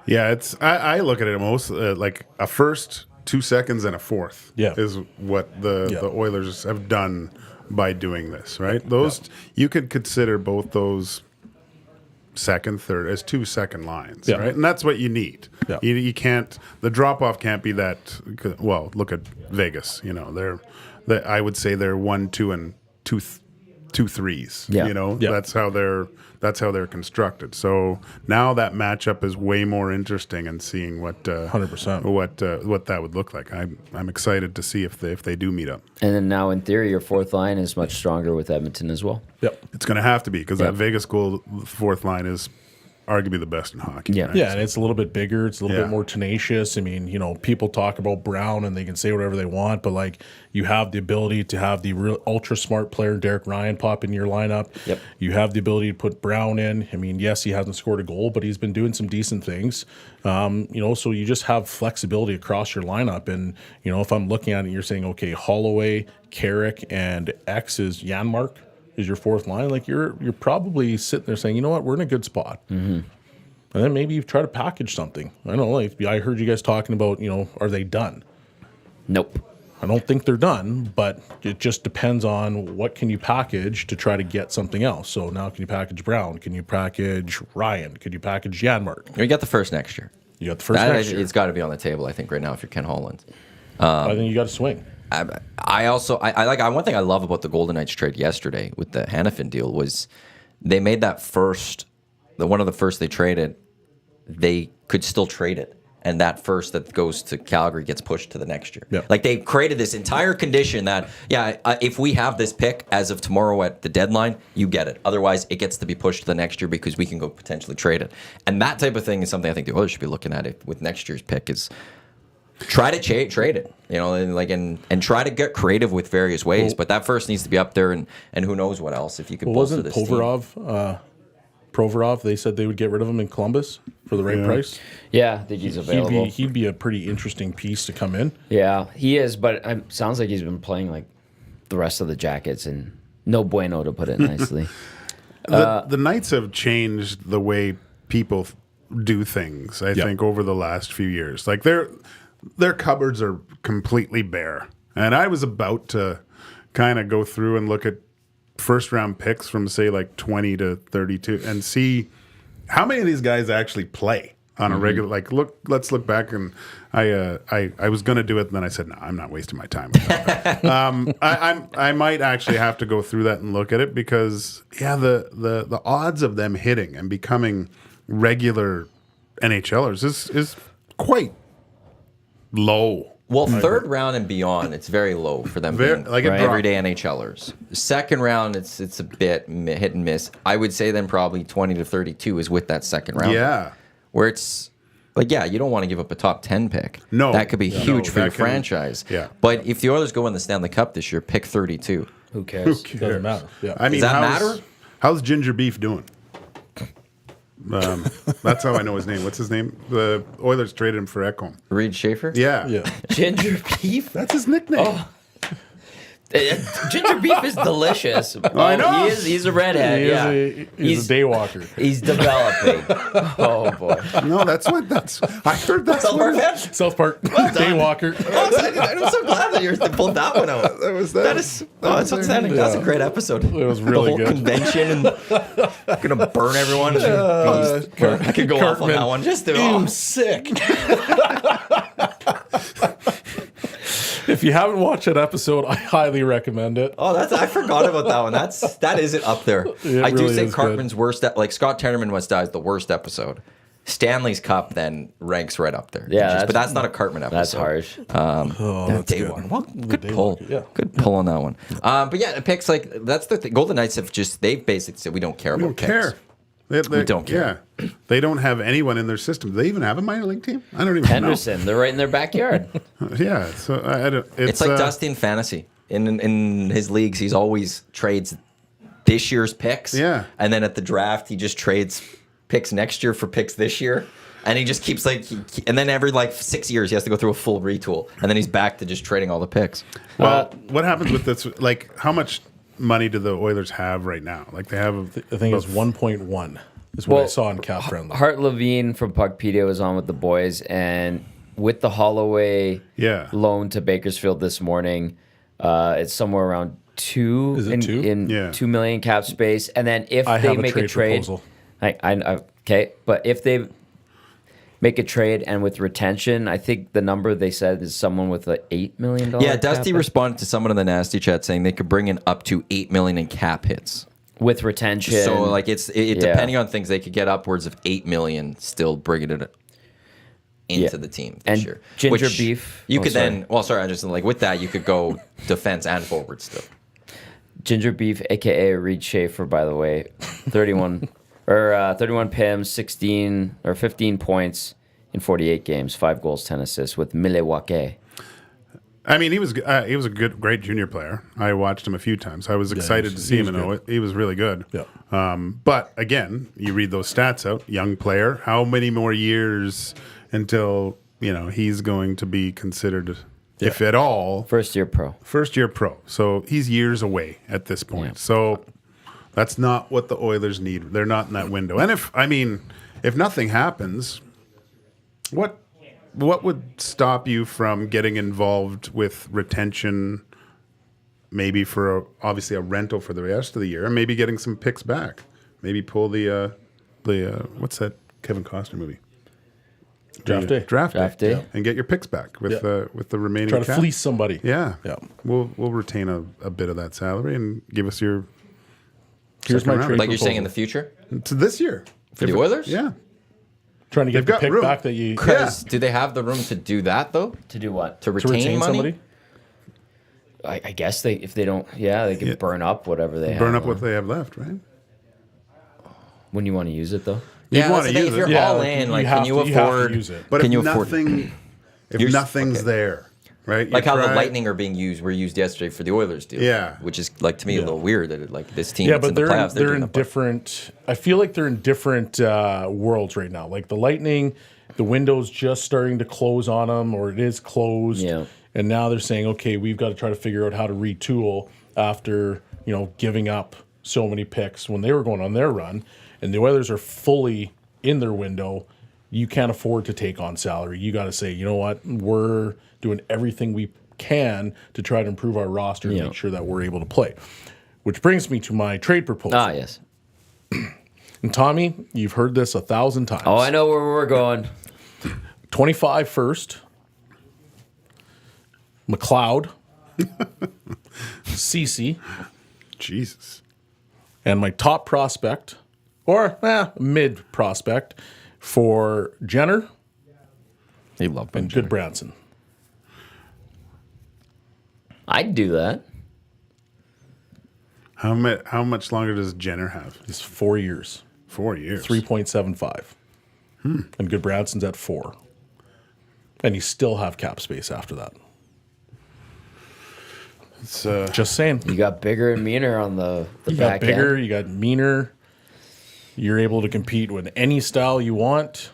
Yeah, I look at it most like a first, 2 seconds, and a fourth. Yeah. Is what the Oilers have done by doing this, right? Those you could consider both those second, third as 2 second lines, right? And that's what you need. Yeah. You can't. The drop off can't be that. Well, look at Vegas. I would say they're 1, 2, and 2 threes. Yeah. That's how they're constructed. So now that matchup is way more interesting, and seeing what 100% what that would look like. I'm excited to see if they do meet up. And then now, in theory, your fourth line is much stronger with Edmonton as well. Yep. It's going to have to be, because that Vegas goal fourth line is arguably the best in hockey. Yeah. right? Yeah, and it's a little bit bigger. It's a little bit more tenacious. I mean, people talk about Brown and they can say whatever they want, but you have the ability to have the real ultra smart player, Derek Ryan, pop in your lineup. Yep. You have the ability to put Brown in. I mean, yes, he hasn't scored a goal, but he's been doing some decent things. So you just have flexibility across your lineup. And, if I'm looking at it, you're saying, okay, Holloway, Carrick, and X is Janmark is your fourth line. You're probably sitting there saying, you know what, we're in a good spot. Mm-hmm. And then maybe you try to package something. I don't know. I heard you guys talking about, are they done? Nope. I don't think they're done, but it just depends on what can you package to try to get something else. So now, can you package Brown? Can you package Ryan? Could you package Janmark? You got the first next year. You got the first next year. It's got to be on the table, I think, right now, if you're Ken Holland. I think you got to swing. I also like one thing I love about the Golden Knights trade yesterday with the Hannafin deal was they made that one of the first they traded, they could still trade it, and that first that goes to Calgary gets pushed to the next year. Yeah. They created this entire condition that if we have this pick as of tomorrow at the deadline, you get it. Otherwise, it gets to be pushed to the next year because we can go potentially trade it. And that type of thing is something I think the Oilers should be looking at with next year's pick is. Try to trade it, and try to get creative with various ways. But that first needs to be up there, and who knows what else if you could bolster Wasn't this team. Provorov Provorov, they said they would get rid of him in Columbus for the right price. Yeah, I think he's available. He'd be a pretty interesting piece to come in. Yeah, he is, but it sounds like he's been playing like the rest of the Jackets, and no bueno, to put it nicely. The Knights have changed the way people do things, I think, over the last few years. Like their cupboards are completely bare. And I was about to kind of go through and look at first round picks from say like 20 to 32 and see how many of these guys actually play on a regular, like let's look back. And I was going to do it. And then I said, no, I'm not wasting my time with that. I might actually have to go through that and look at it because the odds of them hitting and becoming regular NHLers is quite low. Well, third round and beyond, it's very low for them being like everyday NHLers. Second round, it's a bit hit and miss. I would say then probably 20 to 32 is with that second round. Yeah. Where it's like, yeah, you don't want to give up a top 10 pick. No. That could be huge for your franchise. Yeah. But if the Oilers go win the Stanley Cup this year, pick 32. Who cares? Doesn't matter. Yeah. I mean, Does that matter? How's Ginger Beef doing? That's how I know his name. What's his name? The Oilers traded him for Ekholm. Reed Schaefer? Yeah. Yeah. Ginger beef? That's his nickname. Ginger beef is delicious. I know. He's a redhead. He's a day walker. He's developing. Oh boy. No, I heard that's South Park fan? South Park. Day walker. I'm so glad that you pulled that one out. That is that's outstanding. That's a great episode. It was really the whole good. convention and gonna burn everyone. I could go off on that one. Just sick. If you haven't watched that episode, I highly recommend it. Oh, I forgot about that one. That isn't up there. I do really say is Cartman's worst, like Scott Tenorman Must Die is the worst episode. Stanley's Cup then ranks right up there. Yeah, but that's not a Cartman episode. That's harsh. That's Day good. one. Well, good day pull. one, yeah. Good pull on that one. But yeah, the picks, like, that's the thing. Golden Knights they've basically said we don't care about don't picks. care. They don't care. Yeah. They don't have anyone in their system. Do they even have a minor league team? I don't even Henderson, they're right in their backyard. know. Yeah. So I don't. It's like Dusty in fantasy. In his leagues, he's always trades this year's picks. Yeah. And then at the draft, he just trades picks next year for picks this year. And he just keeps and then every 6 years, he has to go through a full retool. And then he's back to just trading all the picks. Well, what happens with this? Like, how much money do the Oilers have right now? Like, they have. I think it's 1.1 is what I saw in Cap Friendly. Hart Levine from Puckpedia was on with the boys, and with the Holloway loan to Bakersfield this morning, it's somewhere around two Is it two? in Yeah. 2 million cap space. And then if I they have a make trade a trade, proposal. okay, but if they make a trade and with retention, I think the number they said is someone with $8 million. Yeah, Dusty cap responded to someone in the Nasty Chat saying they could bring in up to $8 million in cap hits. with retention. So it's depending on things, they could get upwards of $8 million, still bringing it into the team this And year. Ginger Which Beef. You Oh, could sorry. then. Well, sorry, I just with that you could go defense and forward still. Ginger Beef, aka Reed Schaefer, by the way, 31 31 PIMs, 15 points in 48 games, 5 goals, 10 assists with Milwaukee. I mean, he was a great junior player. I watched him a few times. I was excited to see him, and he was really good. Yeah. But again, you read those stats out. Young player. How many more years until he's going to be considered, if at all, First year pro. So he's years away at this point. Yeah. So that's not what the Oilers need. They're not in that window. And if nothing happens, what would stop you from getting involved with retention, maybe for obviously a rental for the rest of the year, and maybe getting some picks back? Maybe pull the what's that Kevin Costner movie? Draft day. Draft day. Yeah. And get your picks back with the remaining Try to cap. fleece somebody. Yeah. Yeah. We'll retain a bit of that salary and give us your Here's second my round. trade Like you're saying in the proposal. future to this year. for the Oilers. Yeah. Trying to get They've the got pick room. back that you Because do they have the room to do that though? To do what? To to retain, retain money? somebody. I guess if they don't, they can burn up whatever they have. Burn up what they have left, right? When you want to use it though. You'd Yeah, want that's to the thing. use If you're it. Yeah, all like, in, you like, have can you to- you have to afford? use it. But Can if you afford? nothing, if You're- nothing's okay. there, right? Like how the Lightning were used yesterday for the Oilers deal. Yeah. Which is like to me a little weird that this team Yeah, that's but in the playoffs, they're doing in different. I feel like they're in different worlds right now. Like the Lightning, the window's just starting to close on them, or it is closed. Yeah. And now they're saying, okay, we've got to try to figure out how to retool after giving up so many picks when they were going on their run, and the Oilers are fully in their window. You can't afford to take on salary. You got to say, you know what, we're doing everything we can to try to improve our roster and make sure that we're able to play. Which brings me to my trade proposal. Ah, yes. And Tommy, you've heard this 1,000 times. Oh, I know where we're going. 25 first. McLeod. Cece. Jesus. And my top prospect, or mid prospect, for Jenner They love and Good Branson. I'd do that. How much longer does Jenner have? It's 4 years. 4 years. 3.75. And Good Branson's at 4. And you still have cap space after that. It's, Just saying. You got bigger and meaner on the You got back bigger, end. you got meaner. You're able to compete with any style you want.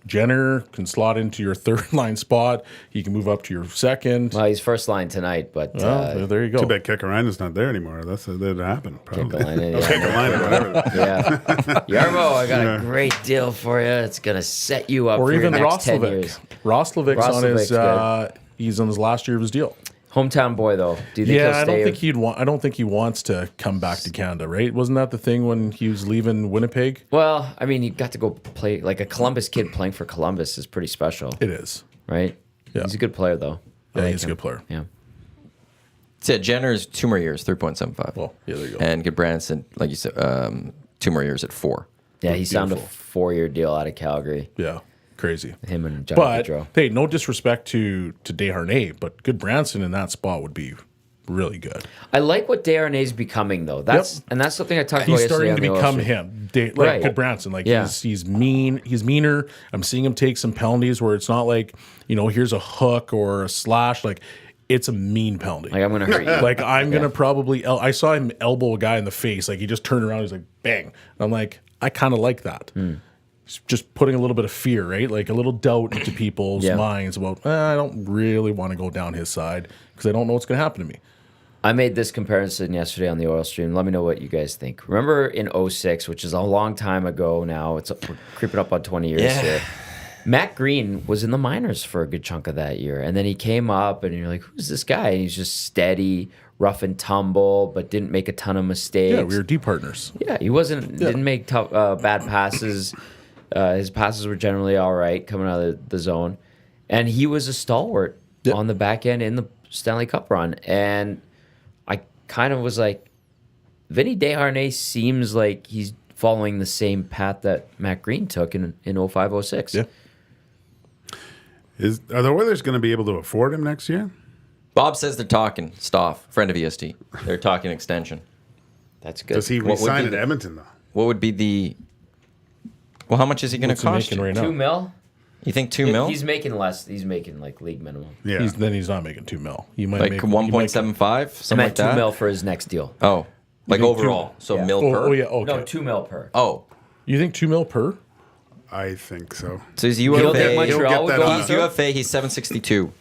Jenner can slot into your third line spot. He can move up to your second. Well, he's first line tonight, but Well, there you go. too bad Kekarainen's not there anymore. That happened, probably. Kekalainen, yeah. Kekalainen, whatever. yeah. Yarmo, I got a great deal for you. It's gonna set you up Or for even your next 10 Roslovic. years. Roslovic's on his Roslovic's he's on his last year of his deal. Hometown boy, though. Do you think he'll I stay? don't think he wants to come back to Canada, right? Wasn't that the thing when he was leaving Winnipeg? Well, I mean, you got to go play like a Columbus kid playing for Columbus is pretty special, It is. right? Yeah. He's a good player, though. I Yeah, like he's a him. good player. Yeah. Said Jenner's 2 more years, 3.75. Well, yeah, there you go. And Good Branson, like you said, 2 more years at 4. Yeah, he signed a Beautiful. 4-year deal out of Calgary. Yeah, crazy. Him and John But Gaudreau. hey, no disrespect to Desharnais, but Good Branson in that spot would be really good. I like what Desharnais becoming though. That's something I talked about He's yesterday starting on to the oil become stream. him, like Right. Good Branson. Like Yeah. he's mean, he's meaner. I'm seeing him take some penalties where it's not like here's a hook or a slash. Like it's a mean penalty. Like I'm gonna hurt you. Like I'm gonna probably. I saw him elbow a guy in the face. Like he just turned around. He's like bang. And I'm like I kind of like that. It's just putting a little bit of fear, right? Like a little doubt into people's Yeah. minds about. I don't really want to go down his side because I don't know what's gonna happen to me. I made this comparison yesterday on the oil stream. Let me know what you guys think. Remember in 06, which is a long time ago now. We're creeping up on 20 years here. Matt Green was in the minors for a good chunk of that year. And then he came up and you're like, who's this guy? And he's just steady, rough and tumble, but didn't make a ton of mistakes. Yeah, we were D partners. Yeah, he didn't make tough, bad passes. His passes were generally all right coming out of the zone. And he was a stalwart on the back end in the Stanley Cup run. And I kind of was like, Vinny Desharnais seems like he's following the same path that Matt Green took in 05-06. Yeah. Are the Oilers going to be able to afford him next year? Bob says they're talking. Stoff, friend of EST. They're talking extension. That's good. Does he What would resign be at the- Edmonton, though? What would be the... Well, how much is he going to What's he cost making you? right now? $2 million? You think 2 mil? He's making less. He's making like league minimum. Yeah. He's not making $2 million. He might Like make 1.75? I Something meant like that? $2 million for his next deal. Oh. Like think two- overall. So Yeah. mil per? Oh yeah. Okay. No, $2 million per. Oh. You think $2 million per? I think so. So his You don't think UFA... Montreal would that go up. He's after him? UFA, he's 762.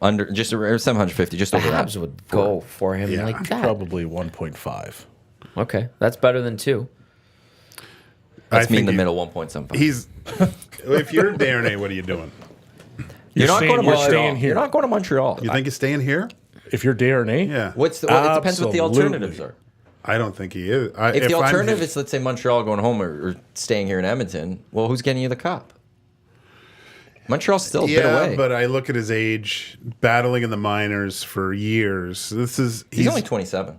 Under just around 750, just The over that. Habs would go for him Yeah. like that. Probably 1.5. Okay, that's better than 2. That's me in think the he- middle, 1.75. He's. If you're Darnay, what are you doing? You're not going to you're Montreal. staying here. You're not going to Montreal. You think he's staying here? If you're Desharnais, Yeah. What's the? Well, it depends what the Absolutely. alternatives are. I don't think he is. If the I'm alternative his- is, let's say, Montreal going home or staying here in Edmonton, well, who's getting you the cup? Montreal's still a bit yeah, away. but I look at his age, battling in the minors for years. he's only 27.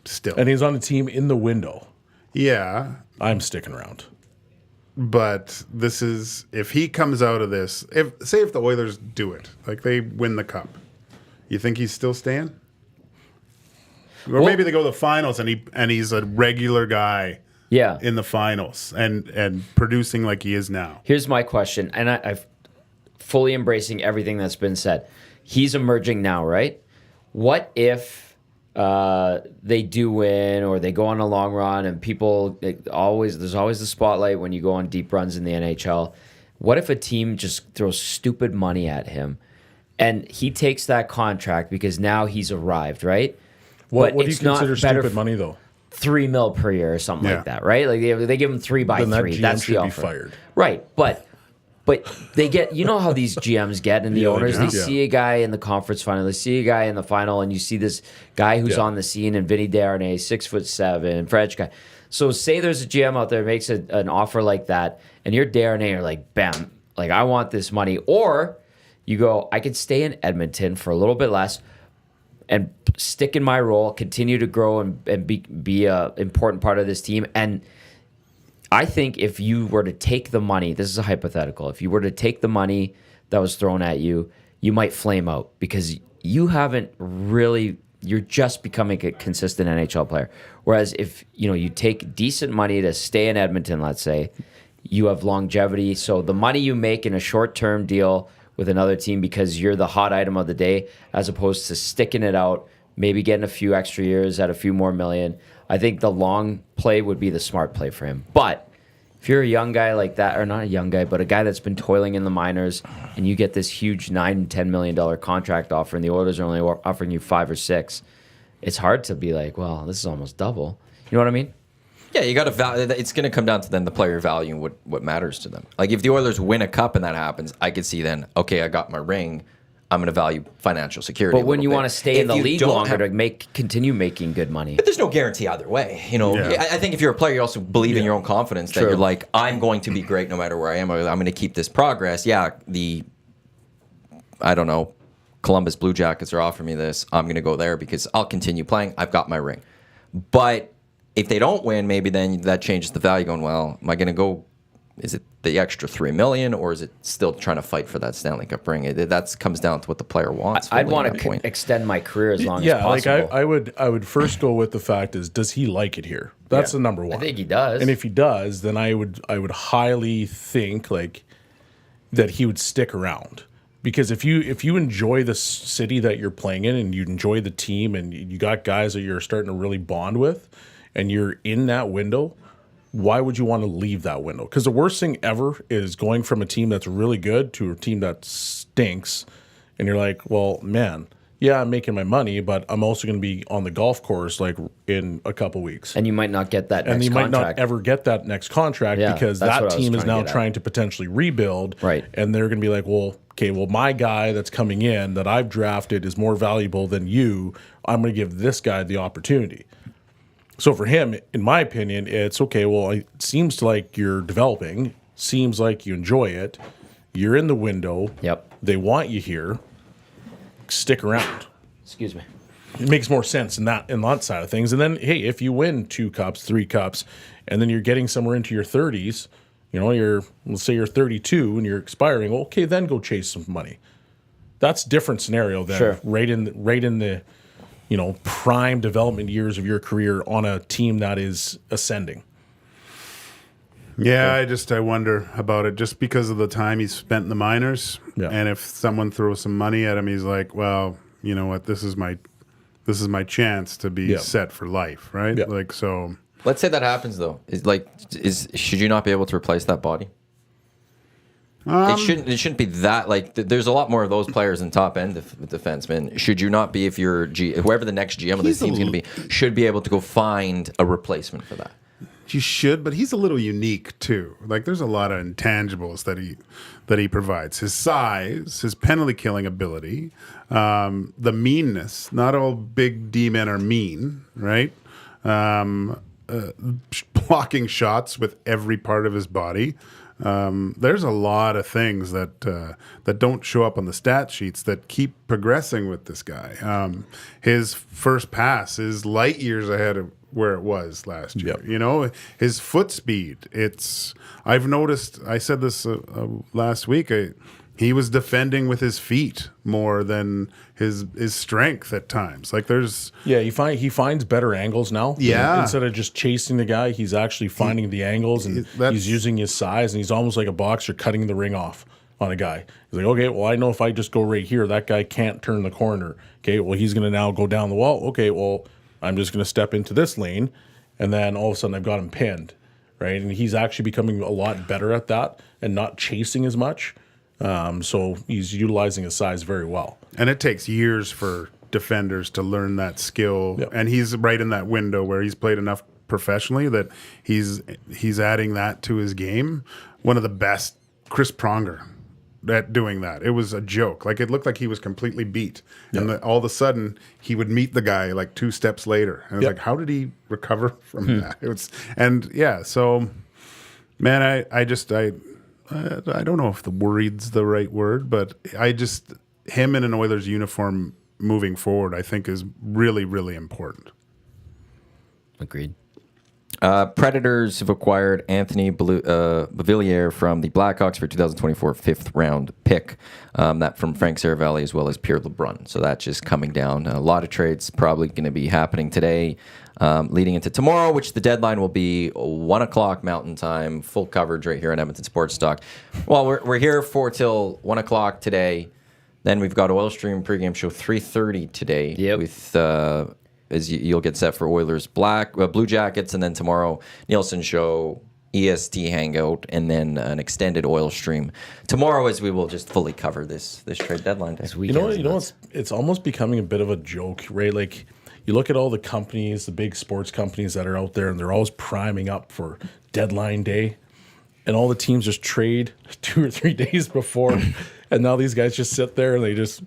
still. and he's on a team in the window, Yeah, I'm sticking around. but this is if he comes out of this. If the Oilers do it, like they win the cup, you think he's still staying? Or maybe they go to the finals and he's a regular guy Yeah. in the finals and producing like he is now. Here's my question, and fully embracing everything that's been said. He's emerging now, right? What if they do win or they go on a long run and there's always the spotlight when you go on deep runs in the NHL. What if a team just throws stupid money at him and he takes that contract because now he's arrived, right? What do you consider stupid money, though? $3 million per year or something like that, right? Like they give him 3 by 3. That's the offer. Be fired. Right, but they get, you know how these GMs get and the owners, they see a guy in the conference final, they see a guy in the final, and you see this guy who's on the scene, and Vinny Darnay, 6'7", French guy. So say there's a GM out there makes an offer like that, and you're Darnay, you're like, bam, like I want this money. Or you go, I could stay in Edmonton for a little bit less and stick in my role, continue to grow and be a important part of this team. And I think if you were to take the money, this is a hypothetical, if you were to take the money that was thrown at you, you might flame out because you're just becoming a consistent NHL player. Whereas if you take decent money to stay in Edmonton, let's say, you have longevity. So the money you make in a short-term deal with another team because you're the hot item of the day, as opposed to sticking it out, maybe getting a few extra years at a few more million. I think the long play would be the smart play for him. But if you're a young guy like that, or not a young guy, but a guy that's been toiling in the minors, and you get this huge $9-10 million contract offer, and the Oilers are only offering you 5 or 6, it's hard to be like, well, this is almost double. You know what I mean? Yeah, you got to value. It's going to come down to then the player value and what matters to them. Like if the Oilers win a cup and that happens, I could see then, okay, I got my ring. I'm going to value financial security. But when you want to stay in the league longer to continue making good money, but there's no guarantee either way. I think if you're a player, you also believe in your own confidence that you're like, I'm going to be great no matter where I am. I'm going to keep this progress. Yeah, I don't know, Columbus Blue Jackets are offering me this. I'm going to go there because I'll continue playing. I've got my ring. But if they don't win, maybe then that changes the value. Going, well, am I going to go? Is it the extra $3 million, or is it still trying to fight for that Stanley Cup ring? That comes down to what the player wants. I'd want to extend my career as long as possible. Yeah, like I would first go with the fact is, does he like it here? That's the number one. I think he does. And if he does, then I would highly think like that he would stick around. Because if you enjoy the city that you're playing in and you enjoy the team and you got guys that you're starting to really bond with and you're in that window, why would you want to leave that window? Because the worst thing ever is going from a team that's really good to a team that stinks. And you're like, well, man, yeah, I'm making my money, but I'm also going to be on the golf course like in a couple weeks. And you might not get that next contract. And you might not ever get that next contract because that team is now trying to potentially rebuild. Right. And they're going to be like, well, okay, well, my guy that's coming in that I've drafted is more valuable than you. I'm going to give this guy the opportunity. So for him, in my opinion, it's okay, well, it seems like you're developing, seems like you enjoy it, you're in the window, they want you here, stick around. Excuse me. It makes more sense in that side of things. And then, hey, if you win 2 cups, 3 cups, and then you're getting somewhere into your 30s, let's say you're 32 and you're expiring, well, okay, then go chase some money. That's a different scenario than right in the prime development years of your career on a team that is ascending. Yeah, I wonder about it just because of the time he's spent in the minors. Yeah. And if someone throws some money at him, he's like, well, you know what, this is my chance to be set for life, right? Yeah. Like, so. Let's say that happens though. Should you not be able to replace that body? It shouldn't be that like. There's a lot more of those players in top end defensemen. Should you not be, if you're whoever the next GM of this team's going to be, should be able to go find a replacement for that? You should, but he's a little unique too. Like there's a lot of intangibles that he provides. His size, his penalty killing ability, the meanness. Not all big D men are mean, right? Blocking shots with every part of his body. There's a lot of things that don't show up on the stat sheets that keep progressing with this guy. His first pass is light years ahead of where it was last year. Yep. His foot speed. I've noticed. I said this last week. He was defending with his feet more than his strength at times. Like he finds better angles now. Yeah. Instead of just chasing the guy, he's actually finding the angles and he's using his size and he's almost like a boxer cutting the ring off. on a guy. He's like, okay, well, I know if I just go right here, that guy can't turn the corner. Okay, well, he's going to now go down the wall. Okay, well, I'm just going to step into this lane, and then all of a sudden I've got him pinned, right? And he's actually becoming a lot better at that and not chasing as much. So he's utilizing his size very well. And it takes years for defenders to learn that skill. Yep. And he's right in that window where he's played enough professionally that he's adding that to his game. One of the best, Chris Pronger, at doing that. It was a joke. Like, it looked like he was completely beat. Yep. And all of a sudden, he would meet the guy like 2 steps later. And it's Yep. like, how did he recover from that? So, man, I don't know if the worried's the right word, but him in an Oilers uniform moving forward, I think is really, really important. Agreed. Predators have acquired Anthony Beauvillier from the Blackhawks for 2024 5th-round pick. That from Frank Saravalli as well as Pierre LeBrun. So that's just coming down. A lot of trades probably going to be happening today, leading into tomorrow, which the deadline will be 1 o'clock Mountain Time. Full coverage right here on Edmonton Sports Talk. Well, we're here till 1 o'clock today. Then we've got Oil Stream pregame show 3:30 today. Yep. With you'll get set for Oilers Blue Jackets, and then tomorrow Nielsen show, EST Hangout, and then an extended Oil Stream tomorrow, as we will just fully cover this trade deadline day. You know, it's almost becoming a bit of a joke, right? Like, you look at all the companies, the big sports companies that are out there, and they're always priming up for deadline day, and all the teams just trade 2 or 3 days before, and now these guys just sit there and they just,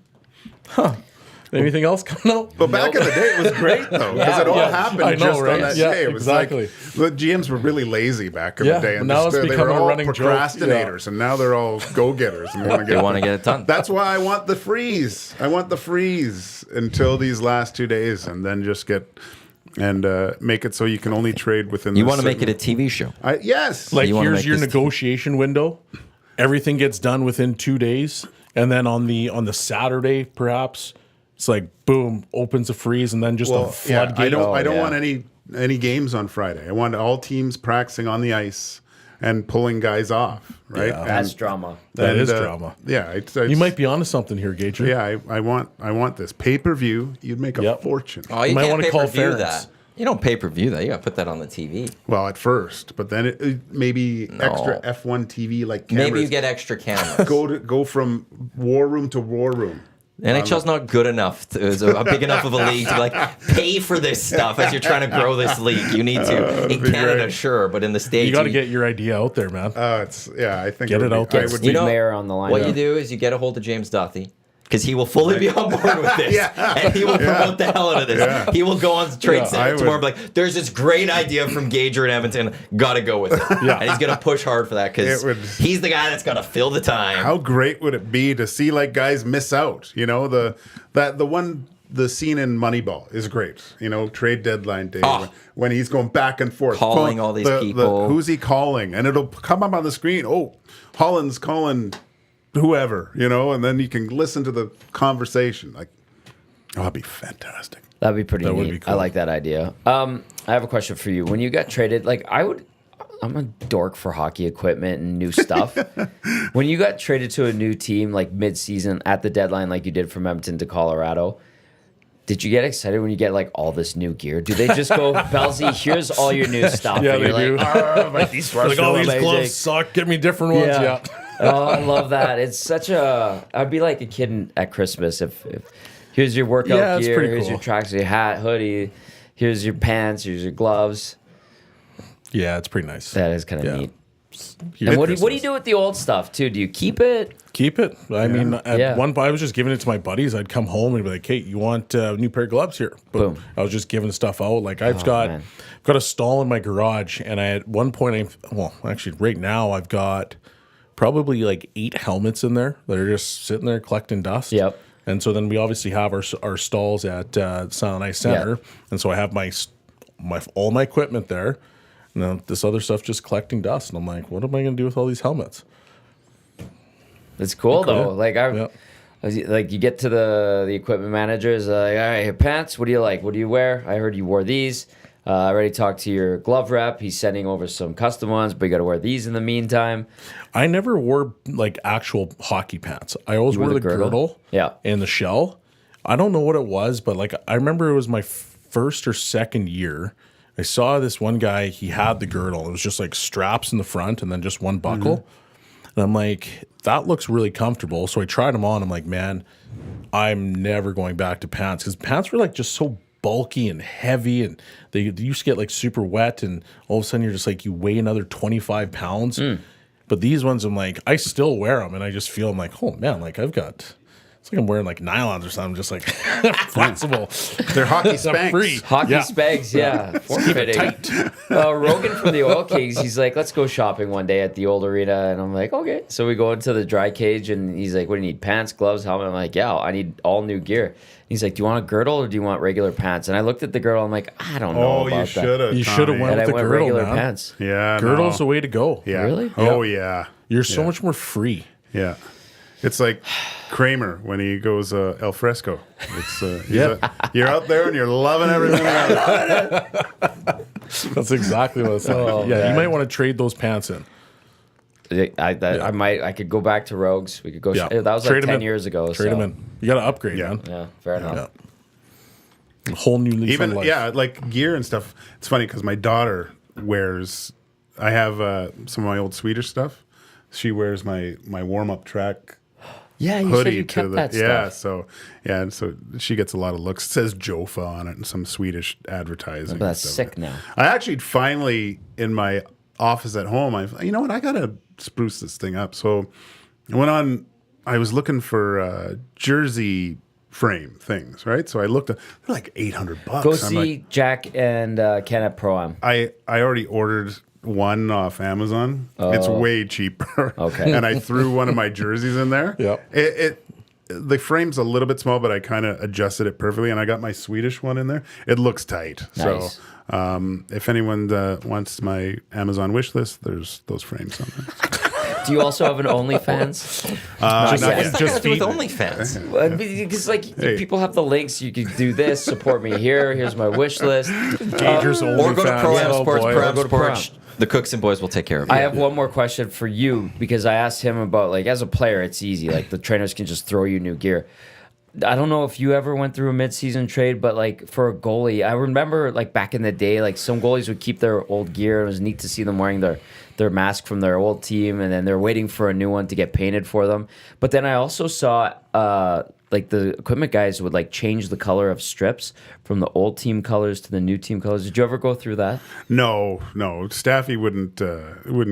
anything else coming out? But back in the day, it was great, though, because it all happened I know, just right? on that Yeah, day. It was exactly. like the GMs were really lazy back in the day. And now it's they becoming were a all running joke. procrastinators, and now they're all go-getters. And They want to get it done. That's why I want the freeze. I want the freeze until these last 2 days, and then just make it so you can only trade within. You want to make it a TV show. Yes. Like, You wanna here's make your this negotiation window. Everything gets done within 2 days, and then on the Saturday, perhaps, it's like boom, opens a freeze, and then just a floodgate. I don't want any games on Friday. I want all teams practicing on the ice and pulling guys off. Right. Yeah. That's drama. That is drama. Yeah. It's, You might be onto something here, Gage. Yeah. I want this pay-per-view. You'd make a fortune. Oh, you might can't wanna call pay-per-view Ferentz. that. You don't pay-per-view that. You got to put that on the TV. Well, at first, but then maybe extra F1 TV like cameras. Maybe you get extra cameras. go from war room to war room. NHL's not good enough, big enough of a league to like pay for this stuff as you're trying to grow this league. You need to in Canada, great. sure, but in the States, You got to get your idea out there, man. I think Get it out there. Steve Mayer on the line. What you do is you get a hold of James Duthie, because he will fully be on board with this, and he will promote the hell out of this. Yeah. He will go on the trade I center tomorrow and would. be like, there's this great idea from Gager in Edmonton, got to go with it. And he's going to push hard for that, because he's the guy that's got to fill the time. How great would it be to see like guys miss out? You know, the scene in Moneyball is great. You know, trade deadline day when he's going back and forth, Calling all these people. Who's he calling? And it'll come up on the screen. Oh, Holland's calling whoever, you know, and then you can listen to the conversation. Like, that'd be fantastic. That'd be pretty That neat. would be cool. I like that idea. I have a question for you. When you got traded, like I'm a dork for hockey equipment and new stuff. When you got traded to a new team, like mid-season at the deadline, like you did from Edmonton to Colorado, did you get excited when you get like all this new gear? Do they just go, Belsey, here's all your new stuff? Yeah, and they you're do. like, like these Like, all these amazing. gloves suck. Get me different ones. Yeah. Oh, I love that. It's such a. I'd be like a kid at Christmas if here's your workout Yeah, it's gear, pretty here's cool. your tracksuit, hat, hoodie, here's your pants, here's your gloves. Yeah, it's pretty nice. That is kind of Yeah. neat. Here And at what do you Christmas. do with the old stuff too? Do you keep it? Keep it. I mean, at Yeah. one point, I was just giving it to my buddies. I'd come home and be like, "Hey, you want a new pair of gloves here?" But Boom. I was just giving stuff out. Like I've man. got a stall in my garage, and at one point, actually, right now, I've got probably like 8 helmets in there that are just sitting there collecting dust. Yep. And so then we obviously have our stalls at Silent Ice Center, and so I have all my equipment there. And then this other stuff just collecting dust, and I'm like, what am I going to do with all these helmets? It's cool though. Yeah. Like Yeah. like you get to the equipment managers, like, all right, your pants. What do you like? What do you wear? I heard you wore these. I already talked to your glove rep. He's sending over some custom ones, but you got to wear these in the meantime. I never wore like actual hockey pants. I always wore the girdle Yeah. and the shell. I don't know what it was, but like I remember it was my first or second year. I saw this one guy, he had the girdle. It was just like straps in the front and then just one buckle. And I'm like, that looks really comfortable. So I tried them on. I'm like, man, I'm never going back to pants because pants were like just so bulky and heavy and they used to get like super wet and all of a sudden you're just like, you weigh another 25 pounds. But these ones, I'm like, I still wear them and I just feel, I'm like, oh man, like I've got, it's like I'm wearing like nylons or something, just like flexible. They're hockey Spanx. Free. Hockey Spags, yeah. Form-fitting. Rogan from the Oil Kings, he's like, let's go shopping one day at the old arena. And I'm like, okay. So we go into the dry cage and he's like, what do you need? Pants, gloves, helmet? I'm like, yeah, I need all new gear. He's like, do you want a girdle or do you want regular pants? And I looked at the girdle. I'm like, I don't know about you should have. You should have went that. And with I the went girdle, regular man. pants. Yeah, Girdle's the no. way to go. Yeah. Really? Oh yeah. You're so much more free. Yeah. It's like Kramer when he goes El Fresco. It's you're out there and you're loving everything about it. That's exactly what it's like. Oh, yeah, man. you might want to trade those pants in. I could go back to Rogues. We could go. Yeah. That was Trade like 'em 10 years ago. Trade so. them in. You got to upgrade, Yeah. man. Yeah, fair enough. Yeah. A whole new lease on Even life. like gear and stuff. It's funny because my daughter wears. I have some of my old Swedish stuff. She wears my warm up track Yeah, you said hoodie you to kept the that stuff. and so she gets a lot of looks. It says Jofa on it and some Swedish advertising. But that's and stuff. sick now. I actually finally in my office at home. You know what? I gotta spruce this thing up. So I went on. I was looking for jersey frame things, right? So I looked at they're like $800. Go I'm see like, Jack and Ken at Pro-Am. I already ordered one off Amazon. It's way cheaper. Okay. And I threw one of my jerseys in there. Yep. The frame's a little bit small, but I kind of adjusted it perfectly, and I got my Swedish one in there. It looks tight. Nice. So if anyone wants my Amazon wish list, there's those frames on there. Do you also have an OnlyFans? Not What's yet. that got to do with OnlyFans? Well, because like people have the links, you could do this. Support me here. Here's my wish list. Gagers Or go to OnlyFans. Pro-Am Oh, Sports. boy. Pro-Am Go to Pro-Am. Sports. The cooks and boys will take care of it. I have one more question for you because I asked him about like as a player, it's easy. Like the trainers can just throw you new gear. I don't know if you ever went through a mid-season trade, but like for a goalie, I remember like back in the day, like some goalies would keep their old gear. It was neat to see them wearing their mask from their old team, and then they're waiting for a new one to get painted for them. But then I also saw like the equipment guys would like change the color of strips from the old team colors to the new team colors. Did you ever go through that? No. Staffy wouldn't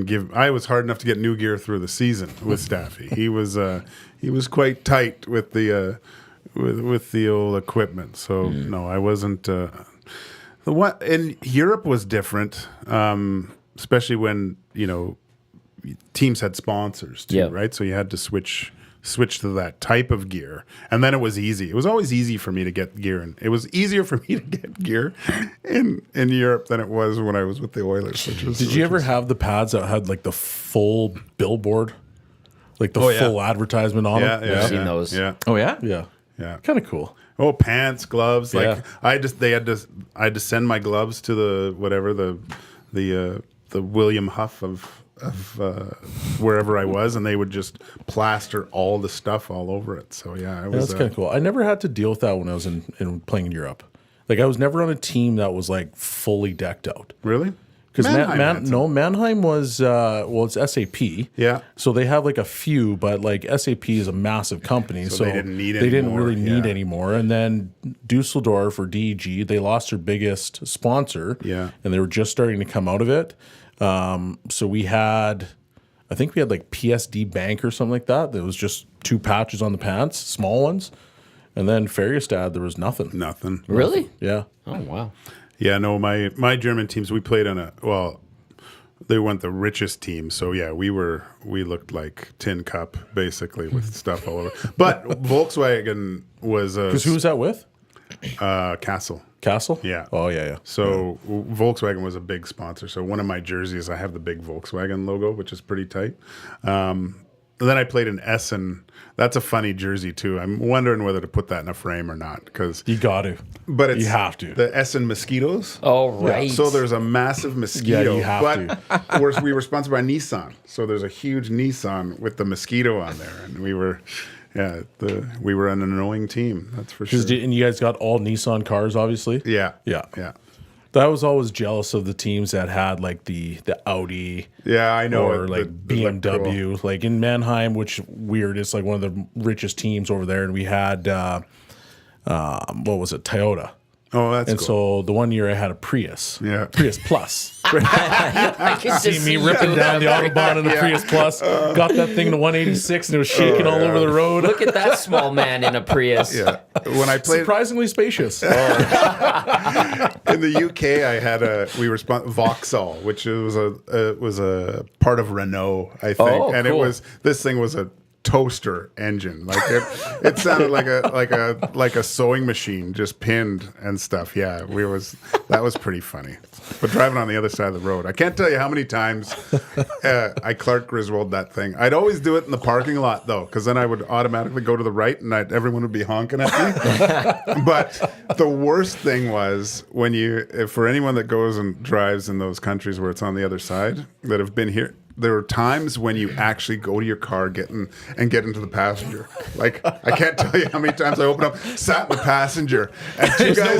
give. I was hard enough to get new gear through the season with Staffy. He was quite tight with the with the old equipment. So no, I wasn't. The what in Europe was different, especially when teams had sponsors too, Yeah. right? So you had to switch to that type of gear, and then it was easy. It was always easy for me to get gear, and it was easier for me to get gear in Europe than it was when I was with the Oilers. Did you ever have the pads that had like the full billboard? Like the Oh, yeah. full advertisement on Yeah, them? yeah, seen those. Yeah, Oh yeah. Yeah. yeah. Kind of cool. Oh, pants, gloves. Like Yeah. I had to send my gloves to the whatever the William Huff of wherever I was, and they would just plaster all the stuff all over it. So yeah, it was. That's kind of cool. I never had to deal with that when I was in playing in Europe. Like I was never on a team that was like fully decked out. Really? Because Mannheim had some. Mannheim was it's SAP. Yeah. So they have like a few, but like SAP is a massive company, so they didn't need they didn't anymore, really need yeah. anymore. And then Dusseldorf or DEG, they lost their biggest sponsor. Yeah. And they were just starting to come out of it. So I think we had like PSD Bank or something like that. There was just 2 patches on the pants, small ones. And then Färjestad, there was nothing. Nothing. Really? Yeah. Oh wow. Yeah, no, my German teams, we played on they weren't the richest team. So yeah, we looked like Tin Cup basically with stuff all over. But Volkswagen was Because who was that with? Castle. Castle? Yeah. Oh, yeah. So Volkswagen was a big sponsor. So one of my jerseys, I have the big Volkswagen logo, which is pretty tight. then I played in Essen. That's a funny jersey too. I'm wondering whether to put that in a frame or not because You got to. but it's You have to. the Essen mosquitoes. Oh, right. So there's a massive mosquito. you have but we were sponsored by Nissan, so there's a huge Nissan with the mosquito on there, and we were an annoying team. That's for sure. And you guys got all Nissan cars, obviously. Yeah, Yeah. yeah. I was always jealous of the teams that had like the Audi. Yeah, I know. Or like BMW. Like in Mannheim, which weird, it's like one of the richest teams over there. And we had, what was it, Toyota. Oh, that's And cool. so the one year I had a Prius. Yeah. Prius Plus. I can See me ripping down the Autobahn in the Prius Plus. Got that thing to 186 and it was shaking all over the road. Look at that small man in a Prius. Yeah. When I played Surprisingly spacious. in the UK, I had Vauxhall, which was a part of Renault, I think, Oh, and cool. this thing was a toaster engine. Like it sounded like a sewing machine just pinned and stuff. Yeah, that was pretty funny. But driving on the other side of the road, I can't tell you how many times I Clark Griswold that thing. I'd always do it in the parking lot though, because then I would automatically go to the right and everyone would be honking at me. But the worst thing was for anyone that goes and drives in those countries where it's on the other side that have been here. There are times when you actually go to your car, get into the passenger. Like I can't tell you how many times I open up, sat in the passenger, and two guys,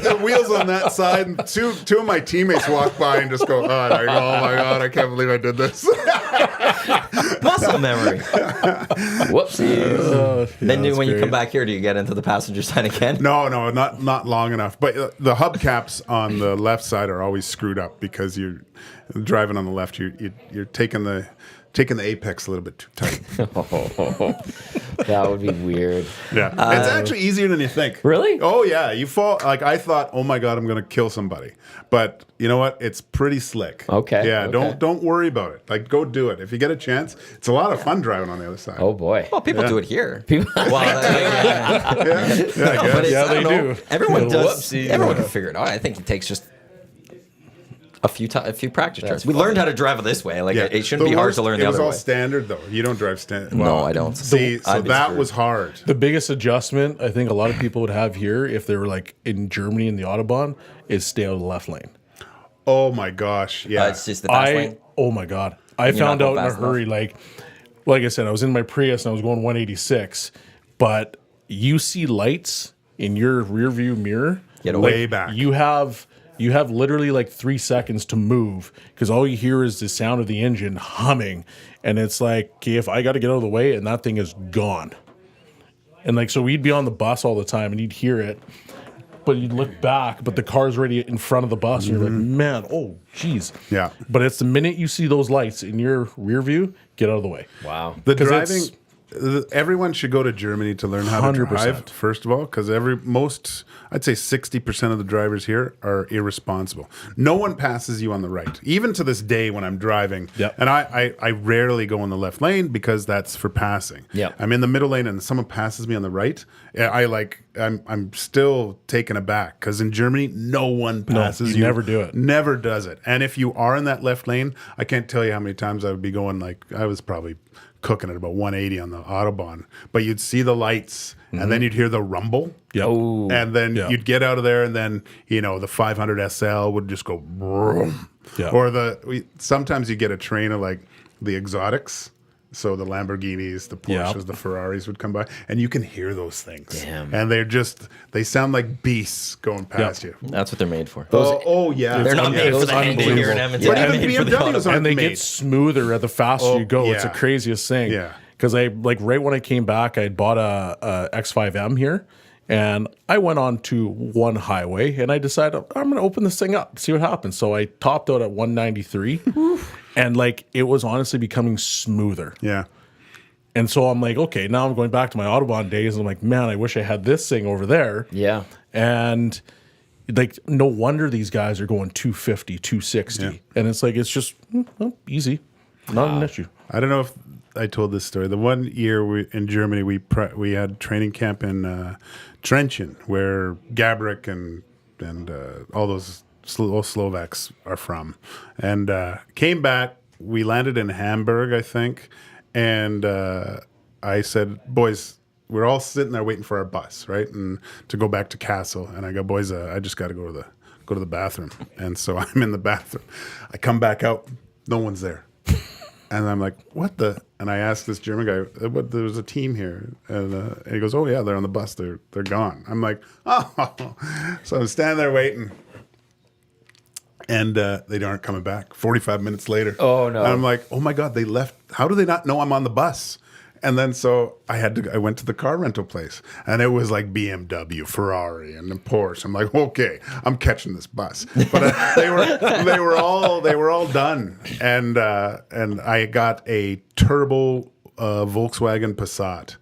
the wheels on that side, and two of my teammates walk by and just go, "Oh my god, I can't believe I did this." Muscle memory. Whoopsies. Then that's when you great. come back here, do you get into the passenger side again? No, not long enough. But the hubcaps on the left side are always screwed up because you're driving on the left. You're taking the apex a little bit too tight. That would be weird. Yeah, it's actually easier than you think. Really? Oh yeah, you fall. Like I thought, oh my god, I'm gonna kill somebody. But you know what? It's pretty slick. Okay, Yeah, okay. don't worry about it. Like go do it if you get a chance. It's a lot of fun driving on the other side. Oh, boy. Well, people do it here. People- Well, yeah, I guess. but it's, Yeah, I don't they know. do. Everyone does. Whoopsie. Everyone can figure it out. I think it takes just a few practice tries. We learned how to drive this way. Like it shouldn't The be hard worst- to learn the It was other all way. standard though. You don't drive standard. No, I don't. See, so I'd be that screwed. was hard. The biggest adjustment I think a lot of people would have here if they were like in Germany in the Autobahn is stay out of the left lane. Oh my gosh, yeah. It's just the fast lane. Oh my god! I not found going out in a fast enough? hurry. Like I said, I was in my Prius and I was going 186, but you see lights in your rear view mirror. Get way away. back. You have literally like 3 seconds to move because all you hear is the sound of the engine humming, and it's like, okay, if I got to get out of the way, and that thing is gone. And like, so we'd be on the bus all the time, and you'd hear it, but you'd look back, but the car's already in front of the bus, and you're like, man, oh, jeez. Yeah. But it's the minute you see those lights in your rear view, get out of the way. Wow. The 'Cause driving. it's- Everyone should go to Germany to learn how to 100%. drive. First of all, because I'd say 60% of the drivers here are irresponsible. No one passes you on the right, even to this day when I'm driving. Yep. And I rarely go in the left lane because that's for passing. Yep. I'm in the middle lane and someone passes me on the right. I'm still taken aback because in Germany no one passes you never do it. Never does it. And if you are in that left lane, I can't tell you how many times I would be going I was probably cooking at about 180 on the Autobahn, but you'd see the lights and then you'd hear the rumble. Yep. Oh. And then Yeah. you'd get out of there, and then the 500 SL would just go vroom. Yeah. Or sometimes you get a train of like the exotics, so the Lamborghinis, the Porsches, Yep. the Ferraris would come by, and you can hear those things. Damn. And they sound like beasts going past you. That's what they're made for. Oh yeah, They're not made those for the hang here in unbelievable. Edmonton. But They're even made for the BMWs auto. aren't And they made. get smoother at the faster you go. It's the yeah. craziest thing. Yeah. Because right when I came back, I bought a X5M here, and I went on to one highway, and I decided I'm going to open this thing up, see what happens. So I topped out at 193, and it was honestly becoming smoother. Yeah. And so I'm like, okay, now I'm going back to my Autobahn days, and I'm like, man, I wish I had this thing over there. Yeah. And no wonder these guys are going 250, 260. Yeah. And it's like, it's just easy, not an issue. I don't know if I told this story. The one year in Germany, we had training camp in Trenčín, where Gabrick and all those Slovaks are from, and came back. We landed in Hamburg, I think, And I said, boys, we're all sitting there waiting for our bus, right? And to go back to Castle. And I go, boys, I just got to go to the bathroom. And so I'm in the bathroom. I come back out. No one's there. And I'm like, what the? And I asked this German guy, there's a team here. And he goes, oh, yeah, they're on the bus. They're gone. I'm like, oh. So I'm standing there waiting. And they aren't coming back. 45 minutes later. Oh, no. And I'm like, oh, my God, they left. How do they not know I'm on the bus? And then so I went to the car rental place, and it was like BMW, Ferrari, and the Porsche. I'm like, okay, I'm catching this bus. But they were all done, and I got a turbo Volkswagen Passat,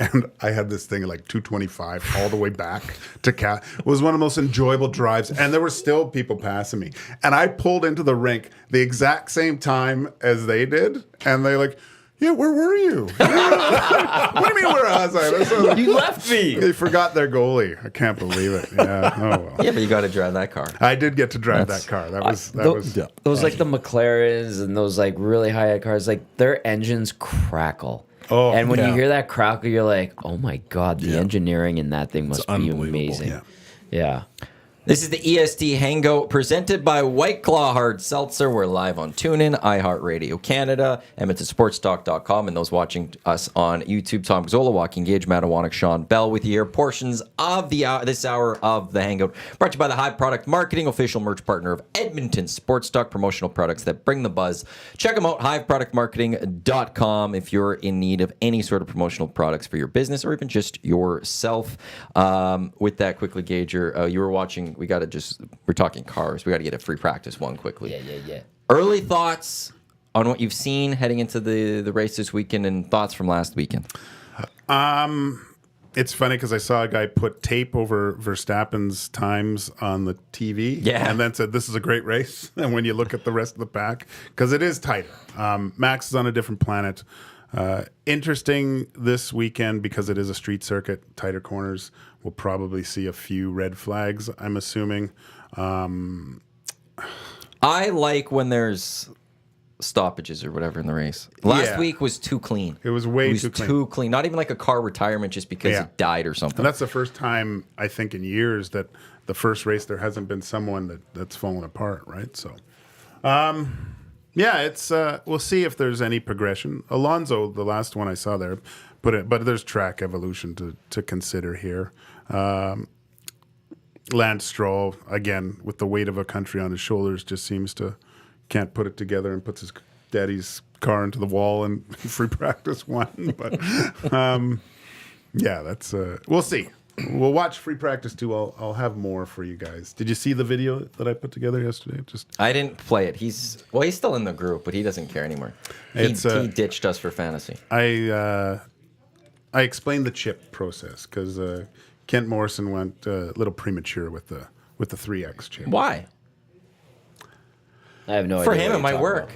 and I had this thing at like 225 all the way back to Cat. It was one of the most enjoyable drives, and there were still people passing me. And I pulled into the rink the exact same time as they did, and they like. Yeah, where were you? What do you mean where was I? You left me. They forgot their goalie. I can't believe it. Yeah. Oh well. Yeah, but you got to drive that car. I did get to drive that car. That was those like the McLarens and those like really high-end cars. Like their engines crackle. Oh, and when yeah. you hear that crackle, you're like, oh my God, the engineering in that thing must be amazing. Yeah. This is the EST Hangout presented by Whiteclaw Hard Seltzer. We're live on TuneIn, iHeartRadio Canada, EdmontonSportsTalk.com, and those watching us on YouTube, Tom Gazzola, Joaquin Gage, Iwanyk, Shawn Belle with you here. Portions of this hour of the Hangout brought to you by the Hive Product Marketing, official merch partner of Edmonton Sports Talk, promotional products that bring the buzz. Check them out, hiveproductmarketing.com, if you're in need of any sort of promotional products for your business or even just yourself. With that, quickly, Gager, you were watching. We're talking cars. We got to get a free practice one quickly. Yeah. Early thoughts on what you've seen heading into the race this weekend and thoughts from last weekend. It's funny because I saw a guy put tape over Verstappen's times on the TV, and then said, "This is a great race." And when you look at the rest of the pack, because it is tighter. Max is on a different planet. Interesting this weekend because it is a street circuit, tighter corners. We'll probably see a few red flags, I'm assuming. I like when there's stoppages or whatever in the race. Last week was too clean. It was too clean. Not even like a car retirement just because it died or something. And that's the first time, I think, in years that the first race there hasn't been someone that's fallen apart, right? So, it's we'll see if there's any progression. Alonso, the last one I saw there, but there's track evolution to consider here. Lance Stroll, again, with the weight of a country on his shoulders, just seems to can't put it together and puts his daddy's car into the wall in free practice one. But that's we'll see. We'll watch free practice 2. I'll have more for you guys. Did you see the video that I put together yesterday? I didn't play it. He's still in the group, but he doesn't care anymore. He ditched us for fantasy. I explained the chip process because Kent Morrison went a little premature with the 3X chip. Why? I have no idea. For him, it might work.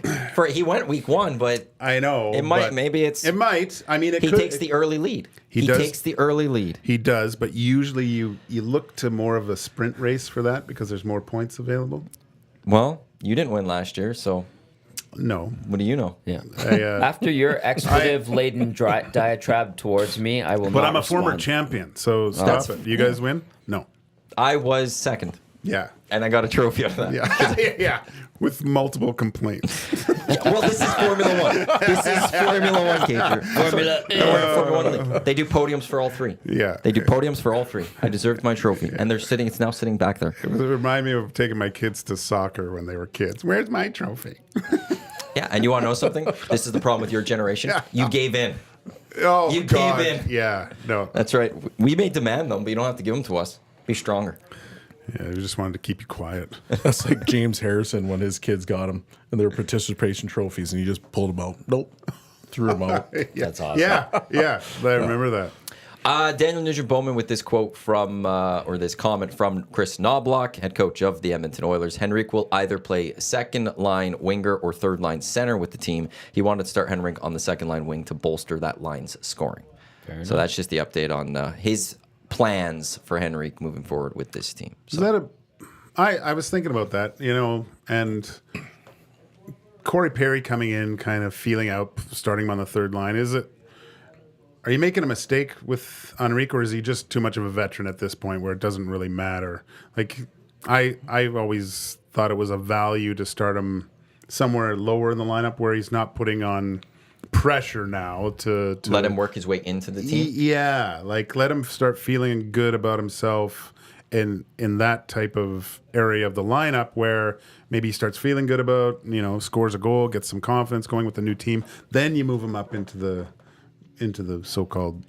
He went week 1, but I know it might. Maybe it's. It might. I mean, he takes the early lead. He takes the early lead. He does, but usually you look to more of a sprint race for that because there's more points available. Well, you didn't win last year, so. No. What do you know? Yeah. After your expletive-laden diatribe towards me, I will. But not I'm a respond. former champion, so stop it. You guys win? No. I was second. Yeah. And I got a trophy out of that. Yeah. With multiple complaints. Well, this is Formula 1. This is Formula 1, Gager. Formula 1 league. They do podiums for all 3. Yeah. They do podiums for all 3. I deserved my trophy. And it's now sitting back there. It reminded me of taking my kids to soccer when they were kids. Where's my trophy? Yeah, and you want to know something? This is the problem with your generation. You gave in. Oh, you God. gave in. Yeah, no. That's right. We may demand them, but you don't have to give them to us. Be stronger. Yeah, we just wanted to keep you quiet. That's like James Harrison when his kids got him and their participation trophies, and he just pulled them out. Nope. Threw them out. That's awesome. Yeah. I remember that. Daniel Nugent-Bowman with this quote from, or this comment from Chris Knobloch, head coach of the Edmonton Oilers. Henrik will either play second-line winger or third-line center with the team. He wanted to start Henrik on the second-line wing to bolster that line's scoring. So that's just the update on his plans for Henrik moving forward with this team. So. Is that I was thinking about that, and Corey Perry coming in, kind of feeling out, starting him on the third line. Are you making a mistake with Enrique, or is he just too much of a veteran at this point where it doesn't really matter? Like, I've always thought it was a value to start him somewhere lower in the lineup where he's not putting on pressure now to let him work his way into the team. Yeah, like let him start feeling good about himself in that type of area of the lineup where maybe he starts feeling good about, scores a goal, gets some confidence going with the new team. Then you move him up into the so-called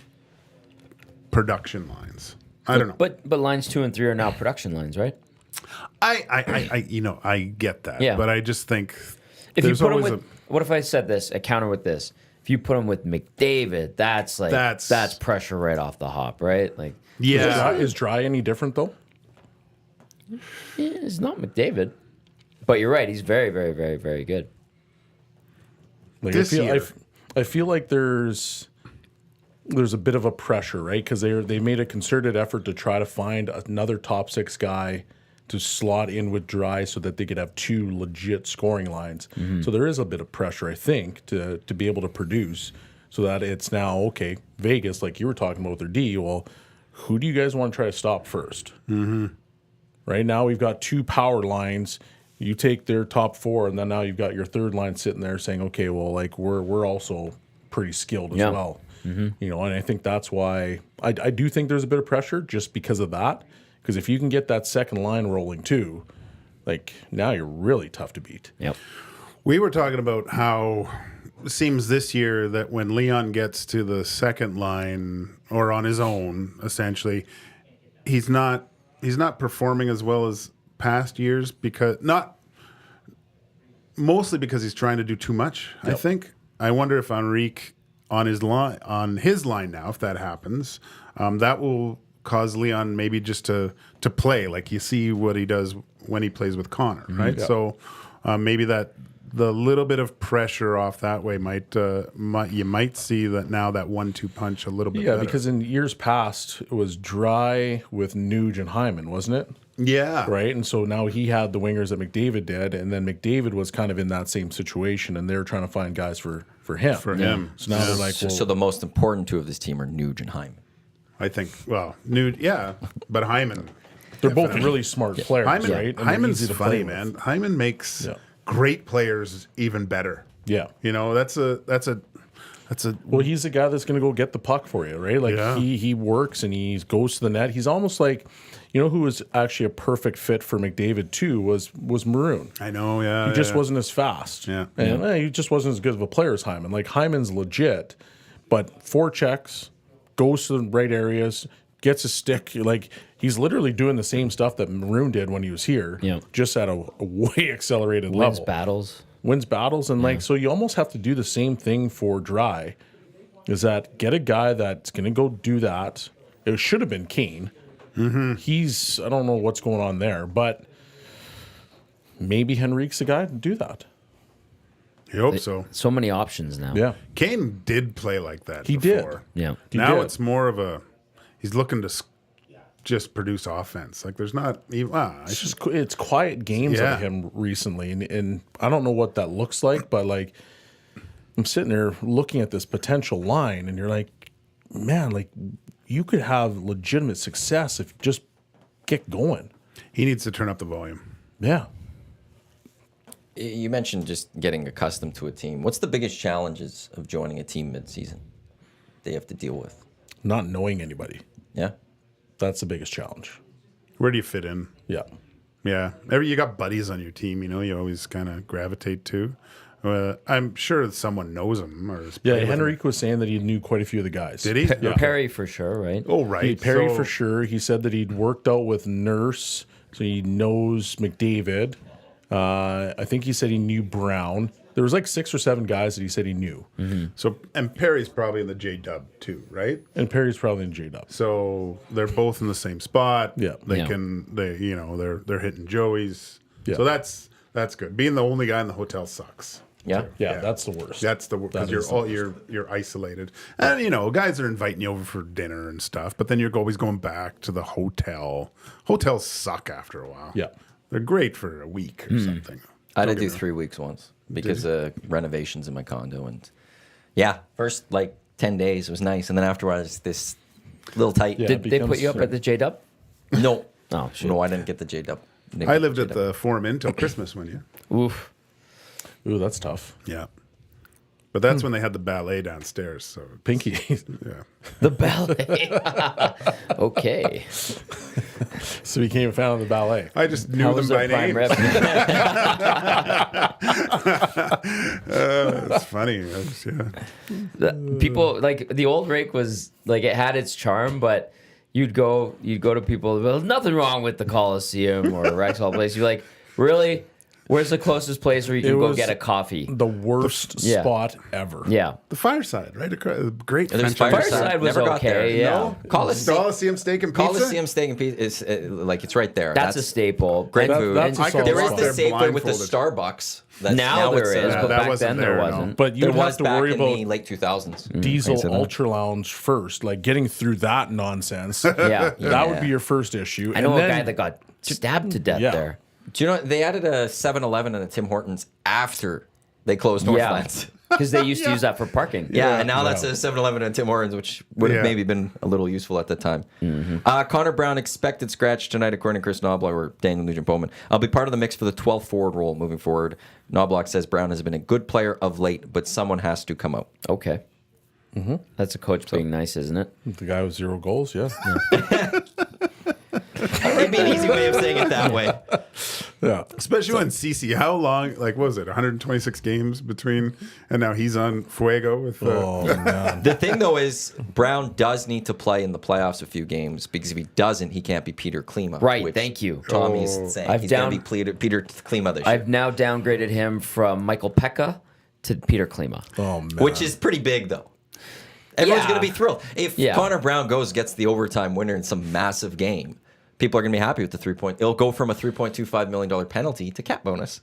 production lines. I don't know. But lines 2 and 3 are now production lines, right? I get that. Yeah. But I just think If you there's put him always with, what if I said this, a counter with this? If you put him with McDavid, that's pressure right off the hop, right? Like, Is Dry any different though? it's not McDavid, but you're right. He's very, very, very, very good. Like, This year. I feel like there's a bit of a pressure, right? Because they made a concerted effort to try to find another top 6 guy to slot in with Dry so that they could have 2 legit scoring lines. So there is a bit of pressure, I think, to be able to produce so that it's now, okay, Vegas, like you were talking about with their D, well, who do you guys want to try to stop first? Right now we've got 2 power lines. You take their top 4, and then now you've got your third line sitting there saying, okay, well, like we're also pretty skilled as well. And I think that's why I do think there's a bit of pressure just because of that. Because if you can get that second line rolling too, like now you're really tough to beat. Yep. We were talking about how it seems this year that when Leon gets to the second line or on his own, essentially, he's not performing as well as past years mostly because he's trying to do too much. I think. I wonder if Enrique on his line now, if that happens, that will cause Leon maybe just to play like you see what he does when he plays with Connor, right? Yeah. So maybe that the little bit of pressure off that way you might see that now that 1-2 punch a little bit better. Because in years past it was Dry with Nuge and Hyman, wasn't it? Yeah. Right. And so now he had the wingers that McDavid did, and then McDavid was kind of in that same situation, and they're trying to find guys for him. For him. So now they're like, well, So the most important 2 of this team are Nuge and Hyman. I think, Nude, yeah, but Hyman. they're both really smart players, Hyman, right? And they're Hyman's easy to funny, play with. man. Hyman makes great players even better. Yeah. That's a Well, he's the guy that's going to go get the puck for you, right? Like Yeah. he works and he goes to the net. He's almost like, who was actually a perfect fit for McDavid too was Maroon. I know, yeah. He just wasn't as fast. Yeah. And he just wasn't as good of a player as Hyman. Like Hyman's legit, but forechecks, goes to the right areas, gets a stick. Like he's literally doing the same stuff that Maroon did when he was here, just at a way accelerated Wins level. battles. And like so you almost have to do the same thing for Dry, is that get a guy that's going to go do that. It should have been Kane. I don't know what's going on there, but maybe Henrique's the guy to do that. You hope so. So many options now. Yeah. Kane did play like that He before. did. Yeah. He Now did. it's more of he's looking to just produce offense. Like there's not even, It's quiet games Yeah. out of him recently, and I don't know what that looks like, but like I'm sitting there looking at this potential line, and you're like, man, like you could have legitimate success if you just get going. he needs to turn up the volume. Yeah. You mentioned just getting accustomed to a team. What's the biggest challenges of joining a team mid-season they have to deal with? Not knowing anybody. Yeah? That's the biggest challenge. Where do you fit in? Yeah. Yeah. You got buddies on your team, you always kind of gravitate to. I'm sure someone knows him. Yeah, Henrique was saying that he knew quite a few of the guys. Did he? Yeah. Perry for sure, right? Oh, right. Perry So- for sure. He said that he'd worked out with Nurse, so he knows McDavid. I think he said he knew Brown. There was like 6 or 7 guys that he said he knew. So, and Perry's probably in the J-Dub too, right? And Perry's probably in J-Dub. So they're both in the same spot. Yeah. They're Yeah. hitting Joey's. Yeah. So that's good. Being the only guy in the hotel sucks. Yeah? Yeah, that's the worst. That's the because you're isolated, and guys are inviting you over for dinner and stuff. But then you're always going back to the hotel. Hotels suck after a while. Yeah. they're great for a week or something. I had to do 3 weeks once because of renovations in my condo. And yeah, first like 10 days was nice. And then afterwards, this little tight. Yeah. Did it they put becomes- you up at the J-Dub? No. Oh, shit. No, I didn't get the J-Dub. I lived at the Forum Inn till Christmas one year. Oof. Ooh, that's tough. Yeah. But that's when they had the ballet downstairs. So, Pinky. yeah. The ballet. Okay. So you became a fan of the ballet. I just knew How them was by their prime name. revenue? It's funny. Yeah. People like the old rake was like it had its charm, but you'd go to people. Well, nothing wrong with the Coliseum or Rexall Place. You're like, really? Where's the closest place where you can go was get a coffee? The worst Yeah. spot ever. Yeah. The Fireside, right? Great There's French Fireside was Never got okay, there. yeah. No? Coliseum Steak and Pizza? Coliseum Steak and Pizza is like it's right there. That's a staple. great That- food. that's a And solid there is spot. the They're Safeway with the blindfolded. Starbucks. That's, Now there it's, is, but that back wasn't then there there, no. wasn't. But There you'd was have to back worry in the about late 2000s. Diesel Thanks for that. Ultra Lounge first, like getting through that nonsense. Yeah. That would be your first issue. I know And a then- guy that got stabbed to death Yeah. there. Do you know they added a 7-Eleven and a Tim Hortons after they closed Yeah. Northlands? Because they used to use that for parking. Yeah, and now Yeah. that's a 7-Eleven and Tim Hortons, which would have Yeah. maybe been a little useful at the time. Conor Brown expected scratch tonight, according to Chris Knobloch or Daniel Nugent-Bowman. I'll be part of the mix for the 12th forward role moving forward. Knobloch says Brown has been a good player of late, but someone has to come out. Okay. That's a coach being nice, isn't it? The guy with 0 goals, yeah. It'd be an easy way of saying it that way. Yeah. Especially when CC, how long, like, what was it, 126 games between, and now he's on Fuego with. Oh, man. The thing, though, is Brown does need to play in the playoffs a few games because if he doesn't, he can't be Peter Klima. Right, which thank you. Tommy's saying I've he's going down- to be Peter Klima this year. I've now downgraded him from Michael Pekka to Peter Klima. Oh, man. Which is pretty big, though. Everyone's Yeah. going to be thrilled. If Yeah. Conor Brown gets the overtime winner in some massive game, people are going to be happy with the 3-point. It'll go from a $3.25 million penalty to cap bonus.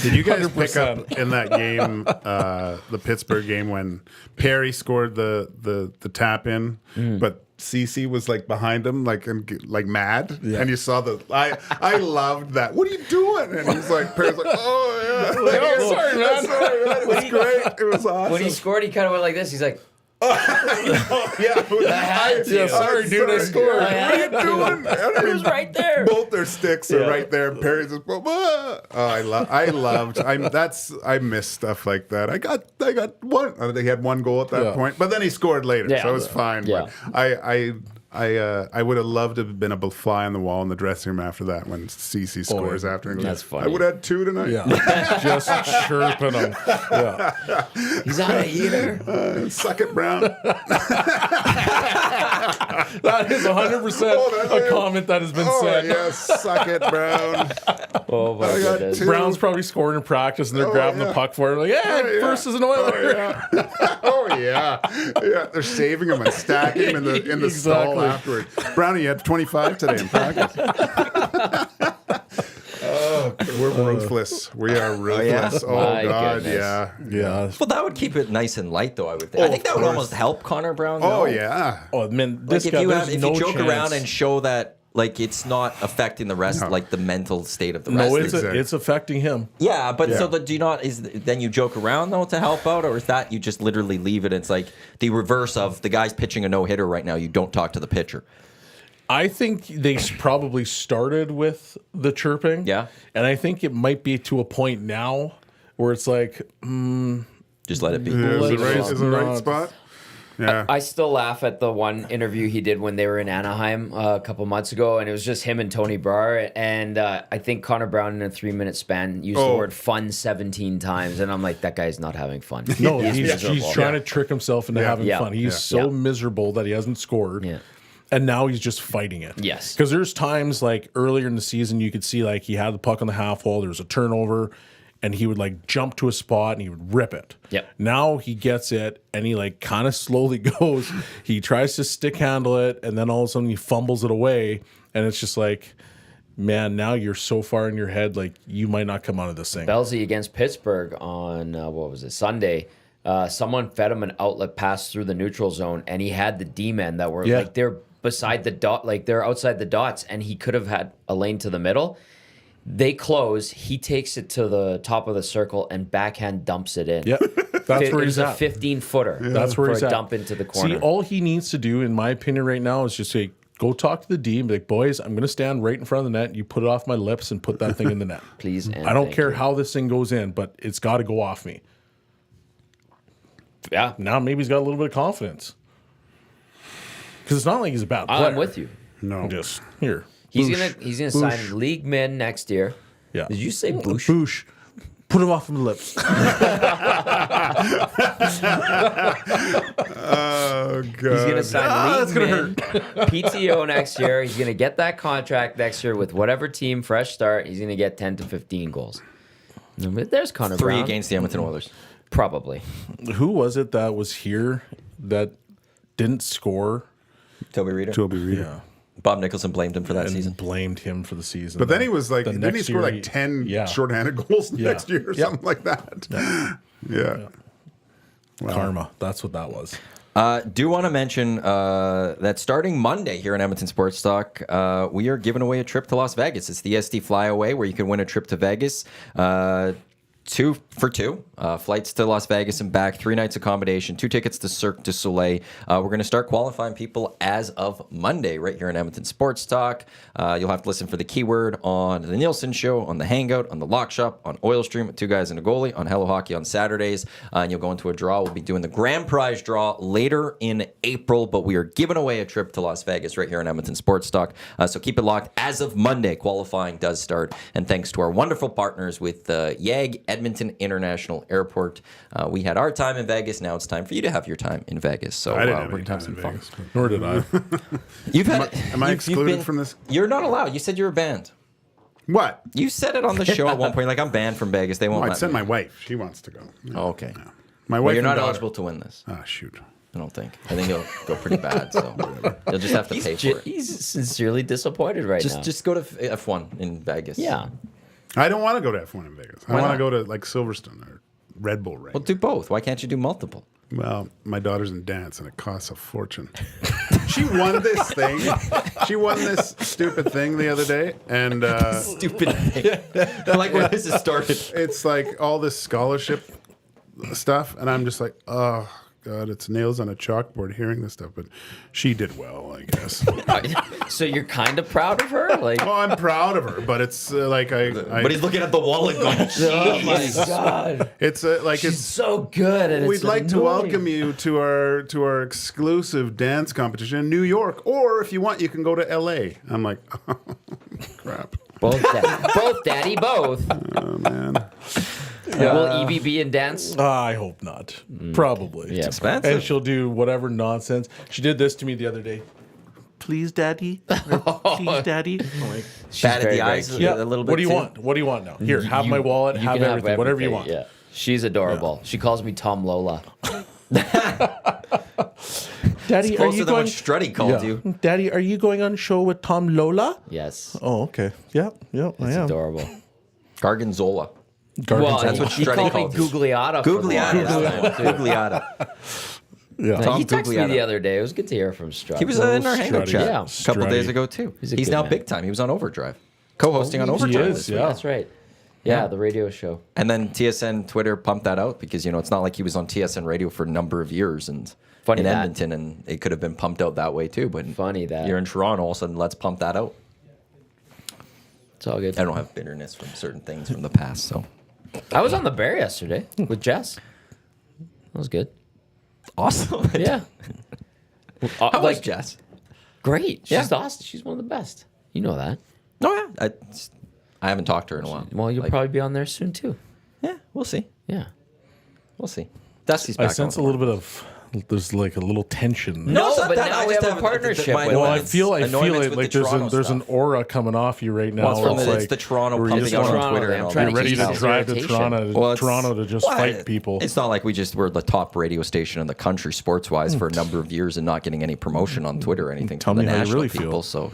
Did you guys pick 100%. up in that game, the Pittsburgh game, when Perry scored the tap in, but CC was like behind him, like mad, and you saw I loved that. What are you doing? And he's like, Perry's like, oh yeah, like, Oh, sorry, man. sorry, man. It was great. It was awesome. When he scored, he kind of went like this. He's like, Yeah, sorry, dude, I scored. What are you doing? it was right there. Both their sticks are right there. And Perry's just, oh, I miss stuff like that. I got one. He had one goal at that Yeah. point, but then he scored later, Yeah. so it was fine. Yeah. But I would have loved to have been a fly on the wall in the dressing room after that when CC scores after. And That's goes, funny. I would have had 2 tonight. Yeah. Just chirping him. Yeah. he's on a heater. Suck it, Brown. That is 100% a comment that has been Oh said. yes, suck it, Brown. Oh, my I got goodness. 2. Brown's probably scoring in practice and they're grabbing yeah. the puck for him. Like, hey, Yeah. first is an Oiler. Oh yeah, yeah. They're saving him and stacking him in the stall Exactly. afterward. Brownie, you had 25 today in practice. Oh, we're ruthless. We are ruthless. Oh, My God, goodness. yeah. Yeah. Well, that would keep it nice and light, though, I would think. I Oh, think that of would course. almost help Conor Brown. Oh though. yeah. Oh, man, Like this if guy, you there's if no you joke chance. around and show that like it's not affecting the rest, like the mental state of the No, rest. it's affecting him. Yeah, but Yeah. so do you not then you joke around though to help out, or is that you just literally leave it? It's like the reverse of the guy's pitching a no hitter right now. You don't talk to the pitcher. I think they probably started with the chirping. Yeah. And I think it might be to a point now where it's like, Just let it be. Is Leave it it right? alone. Is it the right No, spot? Yeah. I still laugh at the one interview he did when they were in Anaheim a couple months ago, and it was just him and Tony Brar. And I think Conor Brown, in a 3-minute span, used the Oh. word fun 17 times. And I'm like, that guy's not having fun. no, He's he's miserable. trying to trick himself into Yeah. having Yeah. fun. He's Yeah. so Yeah. miserable that he hasn't scored. Yeah. And now he's just fighting it. Yes. Because there's times like earlier in the season, you could see like he had the puck on the half wall, there was a turnover, and he would like jump to a spot and he would rip it. Yep. Now he gets it and he like kind of slowly goes. He tries to stick handle it, and then all of a sudden he fumbles it away. And it's just like, man, now you're so far in your head, like you might not come out of this thing. Belsey against Pittsburgh on, Sunday. Someone fed him an outlet pass through the neutral zone, and he had the D-men that were Yeah. like they're beside the dot, like they're outside the dots, and he could have had a lane to the middle. They close. He takes it to the top of the circle and backhand dumps it in. Yeah, that's where It he's was a at. 15-footer. That's where for he's a at. dump into the corner. See, all he needs to do, in my opinion, right now, is just say, go talk to the D and be like, boys, I'm going to stand right in front of the net. You put it off my lips and put that thing in the net. Please. And I don't thank care you. how this thing goes in, but it's got to go off me. Yeah, Now maybe he's got a little bit of confidence. Because it's not like he's a bad player. I'm with you. No. Just here. He's Boosh. gonna sign league min next year. Yeah. Did you say Boosh? Boosh. Put him off my lips. Oh, God. He's gonna sign that's league gonna min, PTO next year. He's gonna get that contract next year with whatever team, fresh start. He's gonna get 10 to 15 goals. There's Conor 3 Brown. against the Edmonton Oilers. Probably. Who was it that was here that didn't score? Toby Reeder. Toby Reeder. Yeah. Bob Nicholson blamed him for that And season. blamed him for the season. But then he was like, The didn't he next score year like 10 yeah. shorthanded goals Yeah. next year or Yep. something like that? Yeah. Karma. That's what that was. Do want to mention that starting Monday here in Edmonton Sports Talk, we are giving away a trip to Las Vegas. It's the EST Flyaway where you can win a trip to Vegas. 2 for 2 flights to Las Vegas and back, 3 nights accommodation, 2 tickets to Cirque du Soleil. We're going to start qualifying people as of Monday right here in Edmonton Sports Talk. You'll have to listen for the keyword on the Nielsen Show, on the Hangout, on the Lock Shop, on Oil Stream with 2 Guys and a Goalie, on Hello Hockey on Saturdays, and you'll go into a draw. We'll be doing the grand prize draw later in April, but we are giving away a trip to Las Vegas right here in Edmonton Sports Talk. So keep it locked. As of Monday, qualifying does start, and thanks to our wonderful partners with YAG Edmonton International Airport. We had our time in Vegas. Now it's time for you to have your time in Vegas. So I didn't have we're any going to time have in some fun. Vegas. Nor did I. You've had. Am I you've excluded been- from this? You're not allowed. You said you were banned. What? You said it on the show at one point. Like, I'm banned from Vegas. They won't. I'd let send me. my wife. She wants to go. Oh, okay. My Well, wife. you're and not daughter. eligible to win this. Oh, shoot. I don't think. I think it'll go pretty bad. So you'll just have to pay for it. He's sincerely disappointed right now. Just go to F1 in Vegas. Yeah. I don't want to go to F1 in Vegas. I Why want not? to go to like Silverstone or Red Bull Ring. Well, do both. Why can't you do multiple? Well, my daughter's in dance and it costs a fortune. She won this thing. She won this stupid thing the other day. And Stupid thing. Like when this has started. it's like all this scholarship stuff. And I'm just like, oh, God, it's nails on a chalkboard hearing this stuff. But she did well, I guess. So you're kind of proud of her? Like, Well, I'm proud of her, but it's like But he's looking at the wallet going, oh my God. it's like She's it's. so good. And We'd it's like to annoying. welcome you to our exclusive dance competition in New York, or if you want, you can go to L.A. I'm like, oh, crap. Both, Daddy, both. Oh man. Will Evie be in dance? I hope not. Probably. Yeah, expensive. And she'll do whatever nonsense. She did this to me the other day. Please, Daddy. Please, Daddy. I'm like, batted very, the very eyes cute. a little bit. what do you too. want? What do you want now? Here, have You- my wallet, you have can everything, whatever you want. Yeah. She's adorable. She calls me Tom Lola. Daddy, It's closer than what Strutty called you. Daddy, are you going on show with Tom Lola? Yes. Oh, okay. Yeah, I It's am. adorable. Gargonzola. Well, That's what he Strutty called me called you. Gugliata. Gugliata. Gugliata. Yeah. Tom He texted me Gugliata. the other day. It was good to hear from Strut. He was in our Hangout Strutty. chat Yeah. a couple Strutty. days ago, too. He's a He's good now man. big time. He was on Overdrive. Co-hosting on He Overdrive. is, this week. yeah. That's right. Yeah, the radio show. And then TSN Twitter pumped that out because, it's not like he was on TSN radio for a number of years and Funny in that. Edmonton, and it could have been pumped out that way, too. But Funny that. you're in Toronto, all of a sudden, let's pump that out. It's all good. I don't have bitterness from certain things from the past, so. I was on the bear yesterday with Jess. That was good. Awesome. Yeah. How was Jess? Great. She's Yeah. awesome. She's one of the best. You know that. Oh, yeah. I haven't talked to her in a while. Well, you'll probably be on there soon too. Yeah, we'll see. Yeah. We'll see. Dusty's I back sense a on. little bit of, there's like a little tension. No, it's not but that. now I we just have a partnership my with Well, I annoyance- feel annoyance it with like the there's Toronto an stuff. aura coming off you right now. Well, it's, from where it's the Toronto where you pumping just out on wanna- Twitter. I'm And all trying that. to You're ready keep to his drive to irritation. Toronto, Well, it's- Toronto to just well, fight people. It's not like we just were the top radio station in the country sports wise for a number of years and not getting any promotion on Twitter or anything Tell from the me how you national really people. feel. So,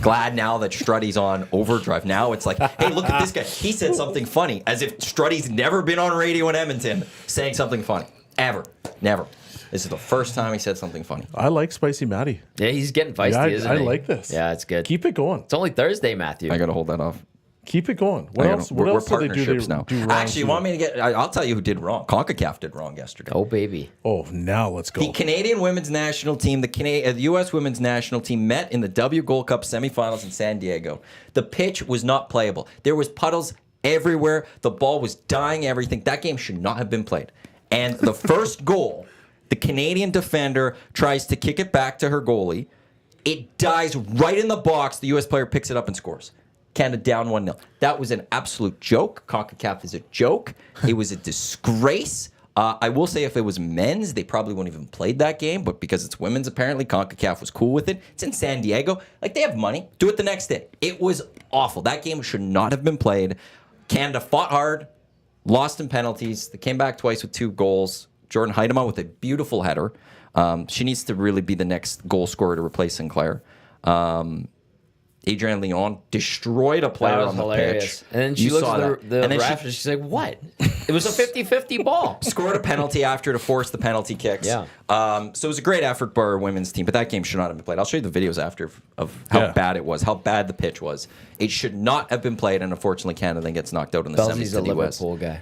glad now that Strutty's on Overdrive. Now it's like, hey, look at this guy. He said something funny, as if Strutty's never been on radio in Edmonton saying something funny. Ever. Never. This is the first time he said something funny. I like Spicy Matty. Yeah, he's getting feisty, Yeah, isn't I he? like this. Yeah, it's good. Keep it going. It's only Thursday, Matthew. I got to hold that off. Keep it going. What else? What We're else did they partnerships now. do wrong? Actually, you want me to get? I'll tell you who did wrong. CONCACAF did wrong yesterday. Oh, baby. Oh, now let's go. The Canadian women's national team, the U.S. women's national team met in the W Gold Cup semifinals in San Diego. The pitch was not playable. There was puddles everywhere. The ball was dying everything. That game should not have been played. And the first goal, the Canadian defender tries to kick it back to her goalie. It dies right in the box. The U.S. player picks it up and scores. Canada down 1-0. That was an absolute joke. CONCACAF is a joke. It was a disgrace. I will say if it was men's, they probably wouldn't even played that game. But because it's women's, apparently, CONCACAF was cool with it. It's in San Diego. Like, they have money. Do it the next day. It was awful. That game should not have been played. Canada fought hard, lost in penalties. They came back twice with 2 goals. Jordan Heidema with a beautiful header. She needs to really be the next goal scorer to replace Sinclair. Adrienne Leon destroyed a player That was on the hilarious. pitch. And then she You looks saw at that. the ref and she's like, what? It was a 50-50 ball. Scored a penalty after to force the penalty kicks. Yeah. So it was a great effort by our women's team, but that game should not have been played. I'll show you the videos after of how bad it was, how bad the pitch was. It should not have been played, and unfortunately, Canada then gets knocked out in the semis Belsey's to a the US. Liverpool guy.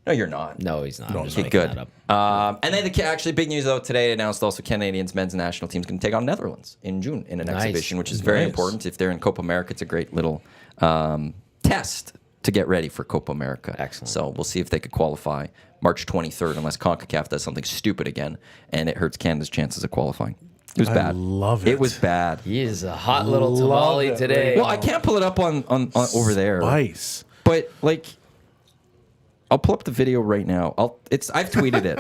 No, you're not. No, he's not. I'm just Okay, making good. that up. And then actually big news though today announced also Canadians men's national team is going to take on Netherlands in June in an Nice. exhibition, which is very important. If they're in Copa America, it's a great little test to get ready for Copa America. Excellent. So we'll see if they could qualify March 23rd, unless CONCACAF does something stupid again, and it hurts Canada's chances of qualifying. It was bad. love it. It was bad. He is a hot little Love tamale it. today. Well, I can't pull it up on over there. Spice. But like, I'll pull up the video right now. I've tweeted it.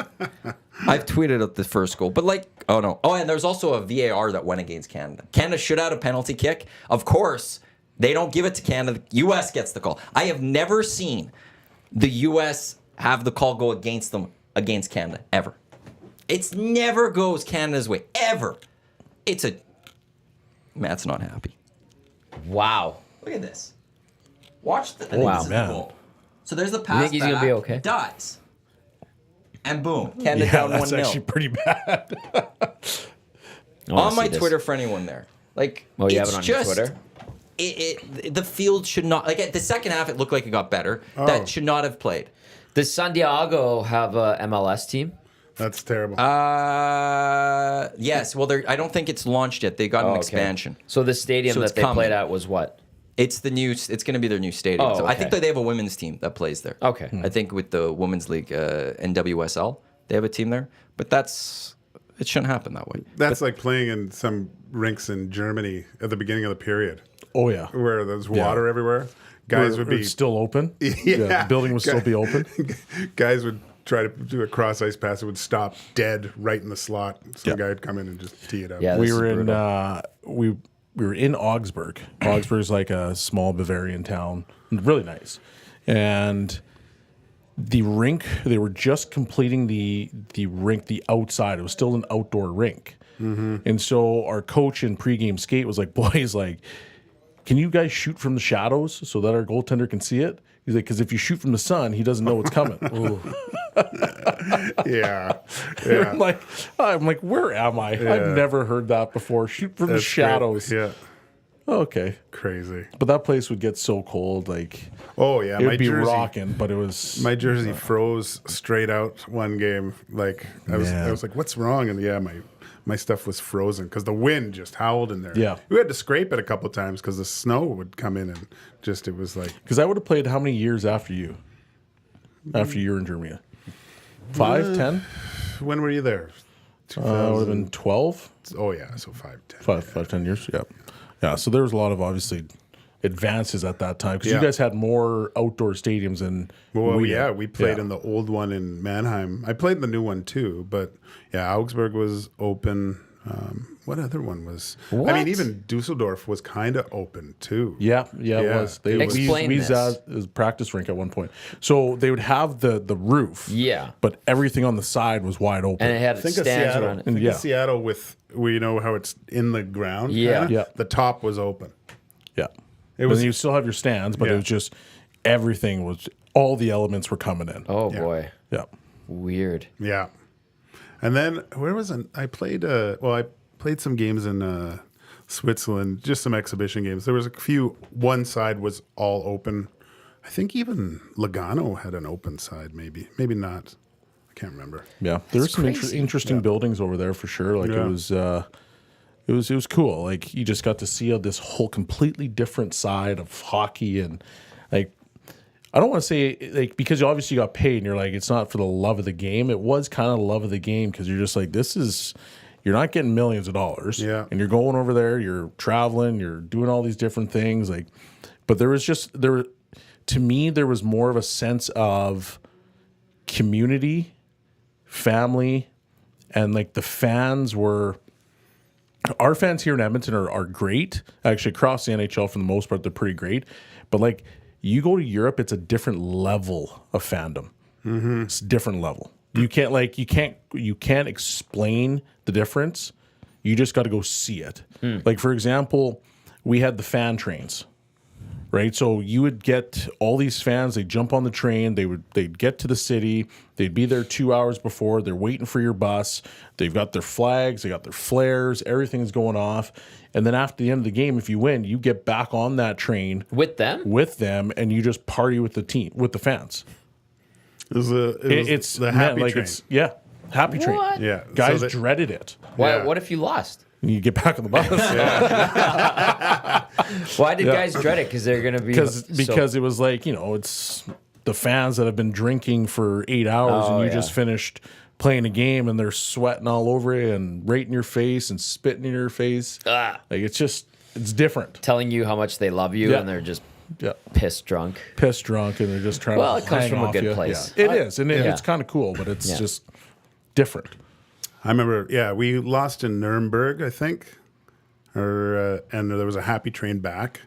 I've tweeted out the first goal. But like, oh no. Oh, and there's also a VAR that went against Canada. Canada should have a penalty kick. Of course, they don't give it to Canada. The U.S. gets the call. I have never seen the U.S. have the call go against them against Canada ever. It's never goes Canada's way ever. It's a Matt's not happy. Wow. Look at this. Watch the. I think Wow, this is man. the goal. So there's the pass. think he's gonna be okay? Dies. And boom, Canada Yeah, down that's 1-0. actually pretty bad. On my Twitter for anyone there. Like, Oh, you have it's it on your just, Twitter? The field should not, like, at the second half, it looked like it got better. That should not have played. Does Santiago have a MLS team? That's terrible. Yes, well, I don't think it's launched yet. They got an expansion. So the stadium So that it's they coming. played at was what? It's going to be their new stadium. Oh, So I think okay. that they have a women's team that plays there. Okay. I think with the women's league, NWSL, they have a team there. But it shouldn't happen that way. That's like playing in some rinks in Germany at the beginning of the period, Oh yeah. where there's water everywhere. Guys would be It's still open. Yeah. The building would still be open. Guys would try to do a cross ice pass. It would stop dead right in the slot. Some guy would come in and just tee it up. Yeah. We This is were in brutal. we were in Augsburg. Augsburg's like a small Bavarian town, really nice. And the rink, they were just completing the rink, the outside. It was still an outdoor rink. Mm-hmm. And so our coach in pregame skate was like, boys, like, can you guys shoot from the shadows so that our goaltender can see it? He's like, because if you shoot from the sun, he doesn't know what's coming. Yeah. Yeah. I'm like, where am I? Yeah. I've never heard that before. Shoot from the That's shadows. great. Yeah. Okay. Crazy. But that place would get so cold, like Oh yeah. it would be rocking, but it was My jersey froze straight out one game. Like I Man. was like, "What's wrong?" And yeah, my stuff was frozen because the wind just howled in there. Yeah. we had to scrape it a couple times because the snow would come in and just it was like because I would have played how many years after you? After you were in Germany? 5, 10? when were you there? Would have been 12? Oh yeah, so 5, 10. 5, 10 years. Yeah. Yeah. So there was a lot of obviously advances at that time because Yeah. you guys had more outdoor stadiums than Well, we yeah, did. we played Yeah. in the old one in Mannheim. I played in the new one too, but yeah, Augsburg was open. What other one was? I What? mean, even Dusseldorf was kind of open too. Yeah, it Yeah. was. They Explain we this. used as a practice rink at one point. So they would have the roof. Yeah. But everything on the side was wide open. And it had Think of stands Seattle. around it. Think Yeah. of Seattle with you know how it's in the ground. Yeah. kinda? Yeah. The top was open. Yeah. It was- you still have your stands, but Yeah. it was just everything was all the elements were coming in. Oh, Yeah. boy. Yeah. Weird. Yeah. And then where was it? I played I played some games in Switzerland, just some exhibition games. There was a few. One side was all open. I think even Lugano had an open side, maybe not. I can't remember. Yeah, there were some interesting buildings over there for sure. Like it was cool. Like you just got to see this whole completely different side of hockey, and like I don't want to say like because you obviously got paid and you're like it's not for the love of the game. It was kind of the love of the game because you're just like you're not getting millions of dollars. Yeah. And you're going over there, you're traveling, you're doing all these different things. Like, but to me, there was more of a sense of community, family, and like the fans were. Our fans here in Edmonton are great. Actually, across the NHL for the most part, they're pretty great. But like you go to Europe, it's a different level of fandom. Mm-hmm. It's a different level. You can't explain the difference. You just got to go see it. Like for example, we had the fan trains, right? So you would get all these fans. They jump on the train. They'd get to the city. They'd be there 2 hours before. They're waiting for your bus. They've got their flags. They got their flares. Everything's going off. And then after the end of the game, if you win, you get back on that train With them? and you just party with the team, with the fans. It's the happy train. Happy train. What? Yeah, Guys so dreaded it. Why, Yeah. What if you lost? And you get back on the bus. Why did guys dread it? Because they're going to be... Because it was like, it's the fans that have been drinking for 8 hours and you just finished playing a game and they're sweating all over you and right in your face and spitting in your face. Like it's different. telling you how much they love you and they're just piss drunk. Pissed drunk and they're just trying Well, to it comes hang from a off good you. place. Yeah. It is, and it's kind of cool, but it's just different. I remember, we lost in Nuremberg, I think, and there was a happy train back,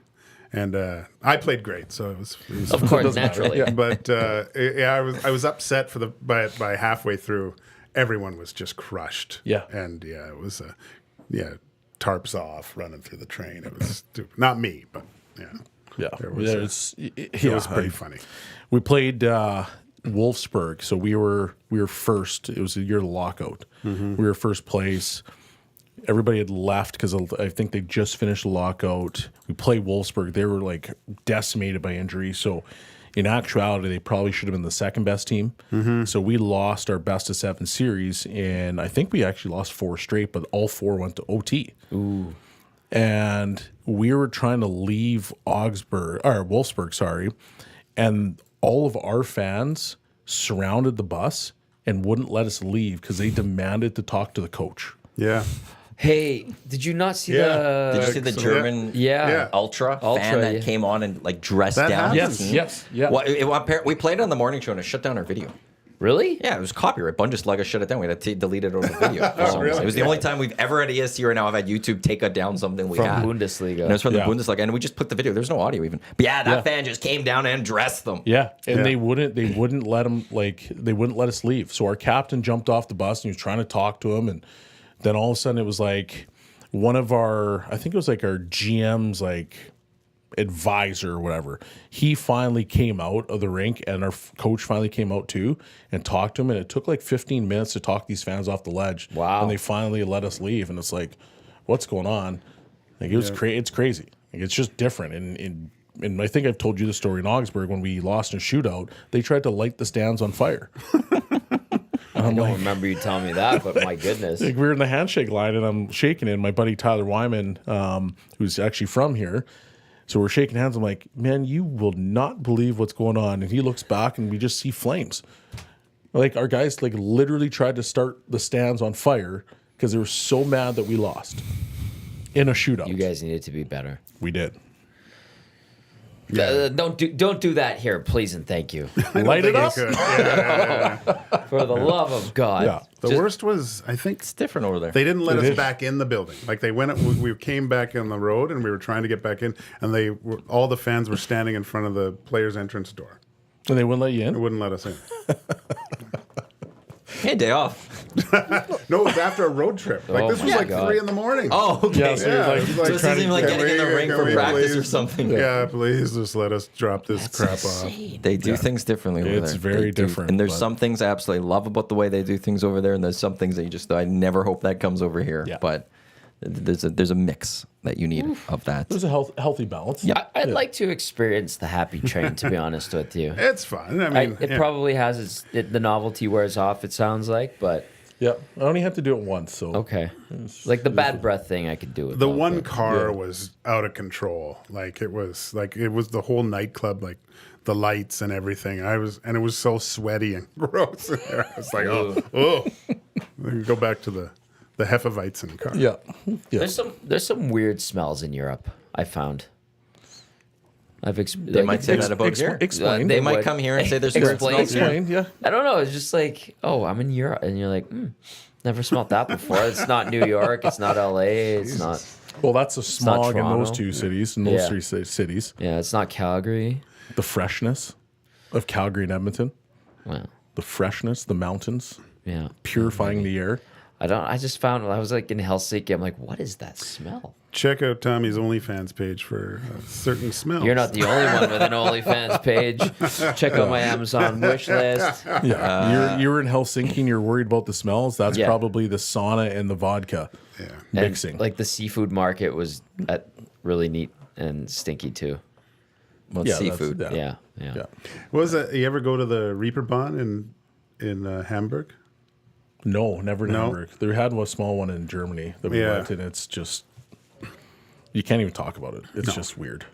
and I played great, so it was Of course, naturally. But I was upset by halfway through, everyone was just crushed. Yeah. And it was tarps off, running through the train. It was stupid. Not me, but it was pretty funny. We played Wolfsburg, so we were first. It was the year of the lockout. We were first place. Everybody had left because I think they just finished the lockout. We played Wolfsburg. They were like decimated by injury. So in actuality, they probably should have been the second best team. So we lost our best of 7 series, and I think we actually lost 4 straight, but all 4 went to OT. Ooh. And we were trying to leave Wolfsburg, and all of our fans surrounded the bus and wouldn't let us leave because they demanded to talk to the coach. Yeah. Hey, did you not see Did you see the German ultra fan that came on and like dressed down the team? Yes. We played it on the morning show and it shut down our video. Really? Yeah, it was copyright. Bundesliga shut it down. We had to delete it over the video. Really? It was the only time we've ever at EST or now have had YouTube take down something we From had. Bundesliga. And it was from the Bundesliga, and we just put the video. There's no audio even. But that fan just came down and dressed them. Yeah, and they wouldn't let him they wouldn't let us leave. So our captain jumped off the bus and he was trying to talk to him, and then all of a sudden it was like one of our GM's like advisor or whatever. He finally came out of the rink, and our coach finally came out too and talked to him. And it took like 15 minutes to talk these fans off the ledge. Wow! And they finally let us leave. And it's like, what's going on? Like it was It's crazy. Like, it's just different. And I think I've told you the story in Augsburg when we lost in a shootout. They tried to light the stands on fire. I don't remember you telling me that, but my goodness. Like we were in the handshake line, and I'm shaking it. And my buddy Tyler Wyman, who's actually from here, so we're shaking hands. I'm like, man, you will not believe what's going on. And he looks back, and we just see flames. Like our guys, like literally tried to start the stands on fire because they were so mad that we lost in a shootout. You guys needed to be better. We did. Don't do that here, please and thank you. Light it up. For the love of God. Yeah. The worst was, I think, It's different over there. they didn't let us back in the building. Like they went, we came back on the road and we were trying to get back in, and all the fans were standing in front of the players' entrance door. And they wouldn't let you They in? wouldn't let us in. Hey, day off. No, it was after a road trip. Like this was my like God. 3 a.m. Oh, okay. Yeah, so Yeah, it it was was So this isn't even like Can getting in the we- ring can for we practice or please- something. Yeah, please just let us drop this crap off. They do things differently over there. It's very They do. different, And there's but- some things I absolutely love about the way they do things over there, and there's some things that I never hope that comes over here. Yeah. But there's a mix that you need of that. There's a healthy balance. Yeah. I'd like to experience the happy train, to be honest with you. It's fun. I mean, It probably has the novelty wears off, it sounds like, but Yeah, I only have to do it once, so okay. Like the bad breath thing, I could do it. the one car was out of control. Like it was the whole nightclub, like the lights and everything. And it was so sweaty and gross in there. I was like, oh. Go back to the Hefeweizen car. yeah. There's some weird smells in Europe, I found. They might say that about here. Explain. They They might would. come here and say there's weird Explain. smells here. Explain, yeah. I don't know. It's just like, oh, I'm in Europe, and you're like, never smelled that before. It's not New York. It's not L.A. It's not. Well, that's the smog in those Toronto. two cities, in those Yeah. three cities. Yeah, it's not Calgary. The freshness of Calgary and Edmonton, Well, the freshness, the mountains, yeah. purifying the air. I just found I was like in Helsinki. I'm like, what is that smell? Check out Tommy's OnlyFans page for certain smells. You're not the only one with an OnlyFans page. Check out my Amazon wish list. Yeah, you're in Helsinki and you're worried about the smells. That's Yeah. probably the sauna and the vodka mixing. And, like the seafood market was really neat and stinky too. Well, Yeah, seafood. that's- Yeah. yeah. What was that? You ever go to the Reeperbahn in Hamburg? No, never in No? Hamburg. There had a small one in Germany that we Yeah. went, and it's just you can't even talk about it. It's just weird.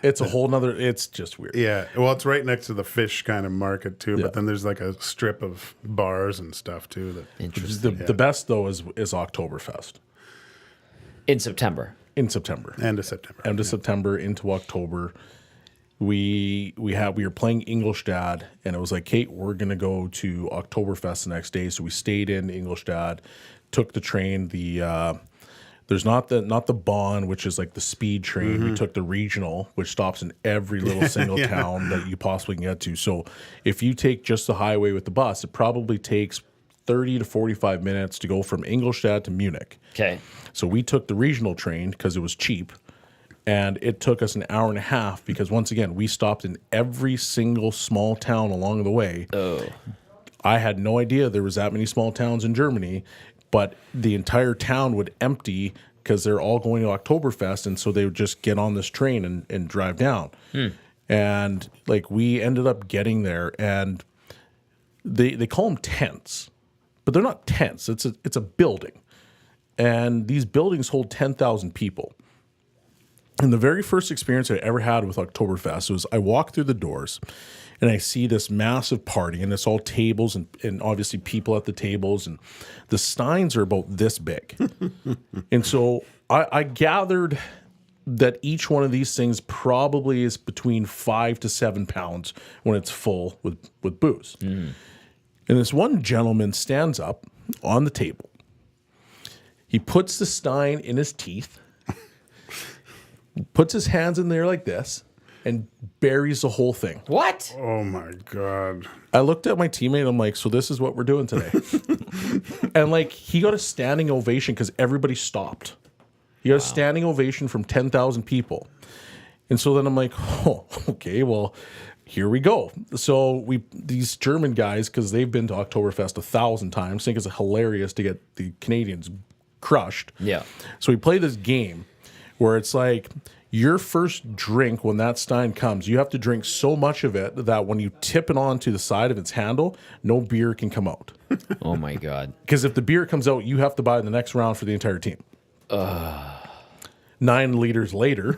It's a whole nother. It's just weird. Yeah. Well, it's right next to the fish kind of market too. Yeah. But then there's like a strip of bars and stuff too. That Interesting. The best though is Oktoberfest In September. in September. end of September. End of September into October. We were playing Ingolstadt, and it was like, Kate, we're gonna go to Oktoberfest the next day. So we stayed in Ingolstadt, took the train. There's not the Bahn, which is like the speed train. We took the regional, which stops in every little single town that you possibly can get to. So if you take just the highway with the bus, it probably takes 30 to 45 minutes to go from Ingolstadt to Munich. Okay. So we took the regional train because it was cheap, and it took us an hour and a half because, once again, we stopped in every single small town along the way. Oh. I had no idea there was that many small towns in Germany, but the entire town would empty because they're all going to Oktoberfest, and so they would just get on this train and drive down. And like we ended up getting there, and they call them tents, but they're not tents. It's a building, and these buildings hold 10,000 people. And the very first experience I ever had with Oktoberfest was I walk through the doors and I see this massive party, and it's all tables and obviously people at the tables, and the steins are about this big. And so I gathered that each one of these things probably is between 5 to 7 pounds when it's full with booze. And this one gentleman stands up on the table. He puts the stein in his teeth, puts his hands in there like this, and buries the whole thing. What? Oh my god. I looked at my teammate and I'm like, so this is what we're doing today. And like, he got a standing ovation because everybody stopped. He got a standing ovation from 10,000 people. And so then I'm like, oh, okay, well, here we go. So these German guys, because they've been to Oktoberfest 1,000 times, think it's hilarious to get the Canadians crushed. Yeah. So we play this game where it's like your first drink when that stein comes, you have to drink so much of it that when you tip it onto the side of its handle, no beer can come out. Oh my God. Because if the beer comes out, you have to buy the next round for the entire team. 9 liters later,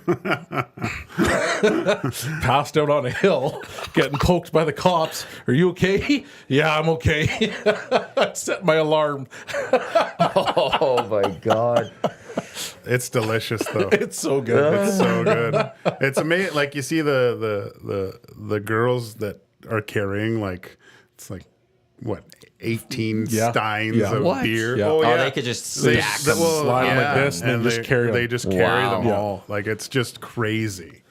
passed out on a hill, getting poked by the cops. Are you okay? Yeah, I'm okay. I set my alarm. Oh my God. It's delicious though. It's so good. It's so good. It's amazing. Like you see the girls that are carrying like it's like what 18 Yeah. steins Yeah. of What? beer. Yeah. Oh, yeah. they could just They- stack that- them. well, Slide 'em like yeah. this and then just carry 'em. They just carry Wow. them Yeah. all. Like it's just crazy.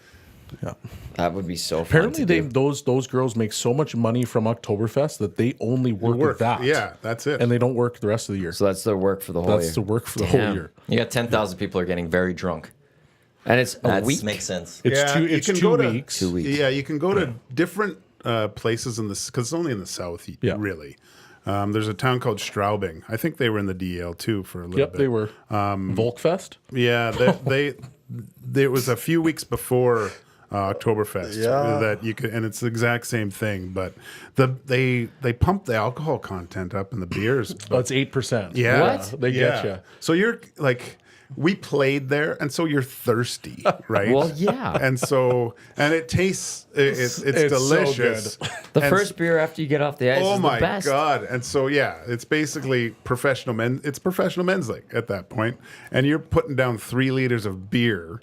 Yeah. That would be so fun. Apparently, to do. those girls make so much money from Oktoberfest that they only work with that. Yeah, that's it. And they don't work the rest of the year. So that's their work for the whole year. That's the work for the whole Damn. year. You got 10,000 people are getting very drunk. And it's a That week. makes sense. It's Yeah, two. you It's can 2 go to- weeks. 2 weeks. Yeah, you can go to different places in this because it's only in the south, Yeah. really. There's a town called Straubing. I think they were in the DEL too for a little Yep, bit. they were. Volkfest? Yeah, it was a few weeks before Oktoberfest that you could, and it's the exact same thing. But they pump the alcohol content up in the beers. Oh, it's 8%. Yeah, What? They get you. So you're like, we played there, and so you're thirsty, right? Well, yeah. And it tastes, it's delicious. so The And first beer after you get off the ice Oh is my the best. god! And so it's basically professional men. It's professional men's league at that point, and you're putting down 3 liters of beer,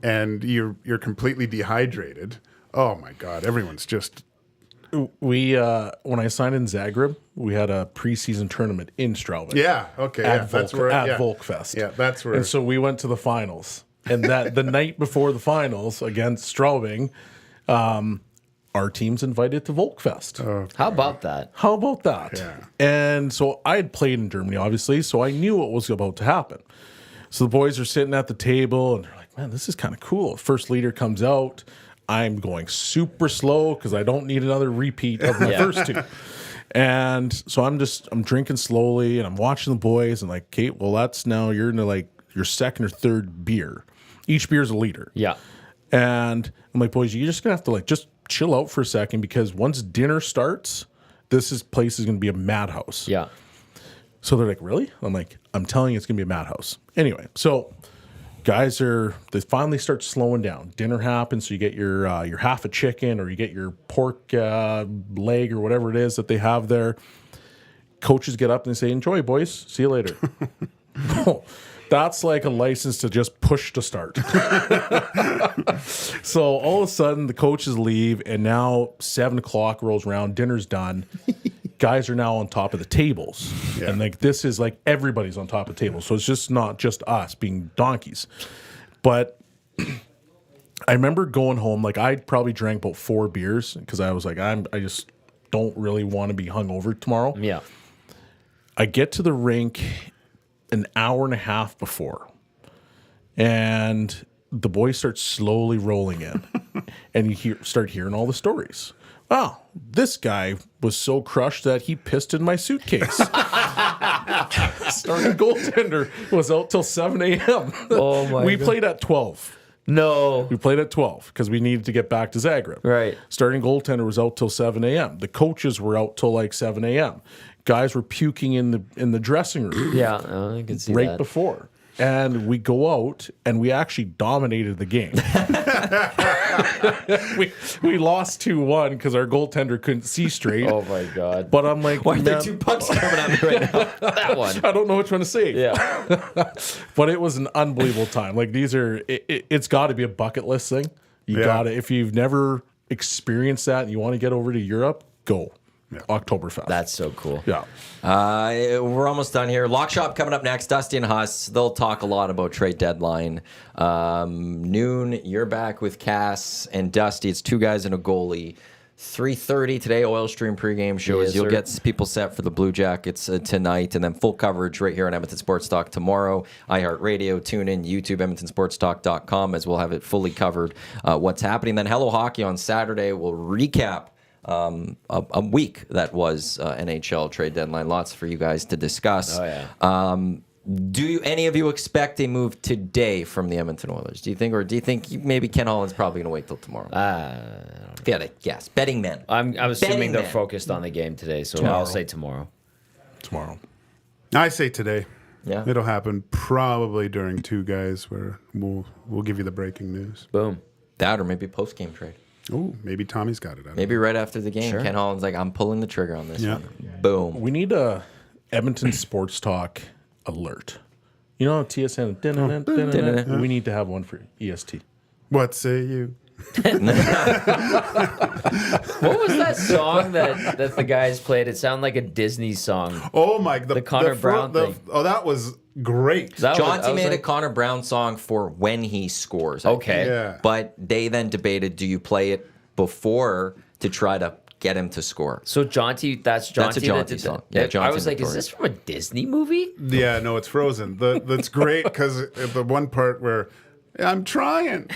and you're completely dehydrated. Oh my god! Everyone's just We when I signed in Zagreb, we had a preseason tournament in Straubing. at Volkfest. Yeah, that's where. And so we went to the finals. And that the night before the finals against Straubing, our team's invited to Volkfest. How about that? How about that? Yeah. And so I had played in Germany, obviously, so I knew what was about to happen. So the boys are sitting at the table and they're like, man, this is kind of cool. First leader comes out. I'm going super slow because I don't need another repeat of my first two. And so I'm drinking slowly and I'm watching the boys and like, Kate, well, that's now you're into like your second or third beer. Each beer is a liter. Yeah. And I'm like, boys, you're just gonna have to like just chill out for a second because once dinner starts, place is gonna be a madhouse. Yeah. So they're like, really? I'm like, I'm telling you, it's gonna be a madhouse. Anyway, so guys they finally start slowing down. Dinner happens, so you get your half a chicken or you get your pork leg or whatever it is that they have there. Coaches get up and they say, enjoy, boys. See you later. That's like a license to just push to start. So all of a sudden the coaches leave and now 7 o'clock rolls around, dinner's done. Guys are now on top of the tables. Yeah. And like this is like everybody's on top of tables. So it's just not just us being donkeys. But I remember going home, like I probably drank about 4 beers because I was like, I just don't really want to be hungover tomorrow. Yeah. I get to the rink an hour and a half before, and the boys start slowly rolling in, and you start hearing all the stories. Wow, this guy was so crushed that he pissed in my suitcase. Starting goaltender was out till 7 a.m. Oh my We God. played at 12. No. We played at 12 because we needed to get back to Zagreb. Right. Starting goaltender was out till 7 a.m. The coaches were out till like 7 a.m. Guys were puking in the dressing room Yeah, I can see right that. before. And we go out and we actually dominated the game. we lost 2-1 because our goaltender couldn't see straight. Oh my God. But I'm like, Why are there man, 2 pucks coming at me right now? That one. I don't know which one to say. Yeah. But it was an unbelievable time. Like it's got to be a bucket list thing. You Yeah. got to, if you've never experienced that and you want to get over to Europe, go. Oktoberfest. That's so cool. yeah. We're almost done here. Lock Shop coming up next. Dusty and Huss. They'll talk a lot about trade deadline. Noon, you're back with Cass and Dusty. It's 2 guys and a goalie. 3:30 today, Oil Stream pregame show. Yes, You'll sir. get people set for the Blue Jackets tonight, and then full coverage right here on Edmonton Sports Talk tomorrow. iHeartRadio, TuneIn, YouTube, EdmontonSportsTalk.com, as we'll have it fully covered what's happening. Then Hello Hockey on Saturday. We'll recap a week that was NHL trade deadline. Lots for you guys to discuss. Oh, yeah. Do any of you expect a move today from the Edmonton Oilers? Do you think maybe Ken Holland's probably going to wait till tomorrow? If you had to guess, betting men. I'm assuming Betting they're man. focused on the game today, so Tomorrow. I'll say tomorrow. Tomorrow. I say today. Yeah. It'll happen probably during 2 guys where we'll give you the breaking news. Boom. That or maybe post game trade. Oh, maybe Tommy's got it. I don't Maybe right after the game, Sure. Ken Holland's like, I'm pulling the trigger on this Yeah. one. Boom. We need a Edmonton Sports Talk alert. You know, TSN. dun-dun-dun-dun-dun-dun. We need to have one for EST. know. What say you? What was that song that the guys played? It sounded like a Disney song. Oh my! The Conor Brown thing. Oh, that was great. That was- I Chauncey was made a like- Connor Brown song for when he scores. I Okay. think. Yeah. But they then debated, do you play it before to try to get him to score? So Jaunty, that's Jaunty. a Jaunty that did song. that. Yeah, I Jaunty was like, is Victoria. this from a Disney movie? Yeah, no, it's Frozen. That's great because the one part where I'm trying.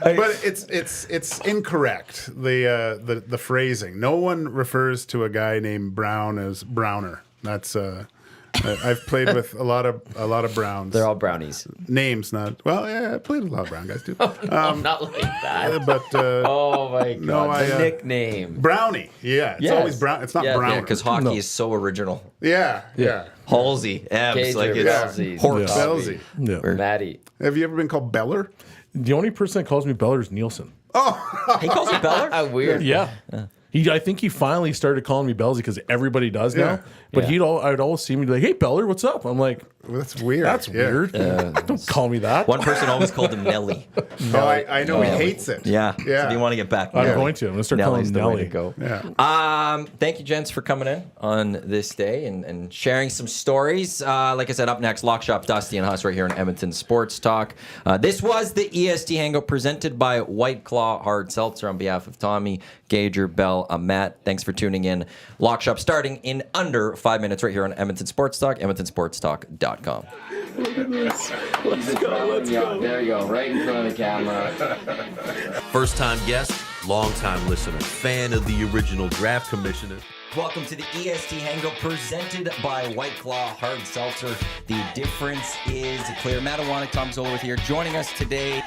But it's incorrect. The phrasing. No one refers to a guy named Brown as Browner. That's I've played with a lot of Browns. They're all brownies. Names, not well. Yeah, I played with a lot of Brown guys too. Not like that. But Oh my god, no, the nickname. Brownie. Yeah, it's Yes. always Brown. It's not Yeah, Brown. Yeah, because hockey is so original. Yeah. Halsey, Abs, Gager, like it's Belsies. Horse. Yeah. Belsey. Yeah. Maddie. Have you ever been called Beller? The only person that calls me Beller is Nielsen. He calls you Beller? Weird. Yeah. I think he finally started calling me Belsy because everybody does now. Yeah. But Yeah. I'd always see me be like, "Hey, Beller, what's up?" I'm like, Well, that's weird. "That's Yeah. weird. Don't call me that." One person always called him Nelly. Oh, I know he hates it. Yeah. Yeah. So do you want to get back? I'm Nelly? going to. I'm going to start Nelly's calling the him way Nelly. to go. Yeah. Thank you, gents, for coming in on this day and sharing some stories. Like I said, up next, Lock Shop, Dusty and Huss right here on Edmonton Sports Talk. This was the EST Hangout presented by White Claw Hard Seltzer on behalf of Tommy, Gager, Bell, Matt. Thanks for tuning in. Lock Shop starting in under 5 minutes right here on Edmonton Sports Talk, edmontonsportstalk.com. Let's go. There you go, right in front of the camera. First-time guest, long-time listener, fan of the original draft commissioner. Welcome to the EST Hangout presented by White Claw Hard Seltzer. The difference is clear. Matt Iwanyk, Tom Zola with here. Joining us today,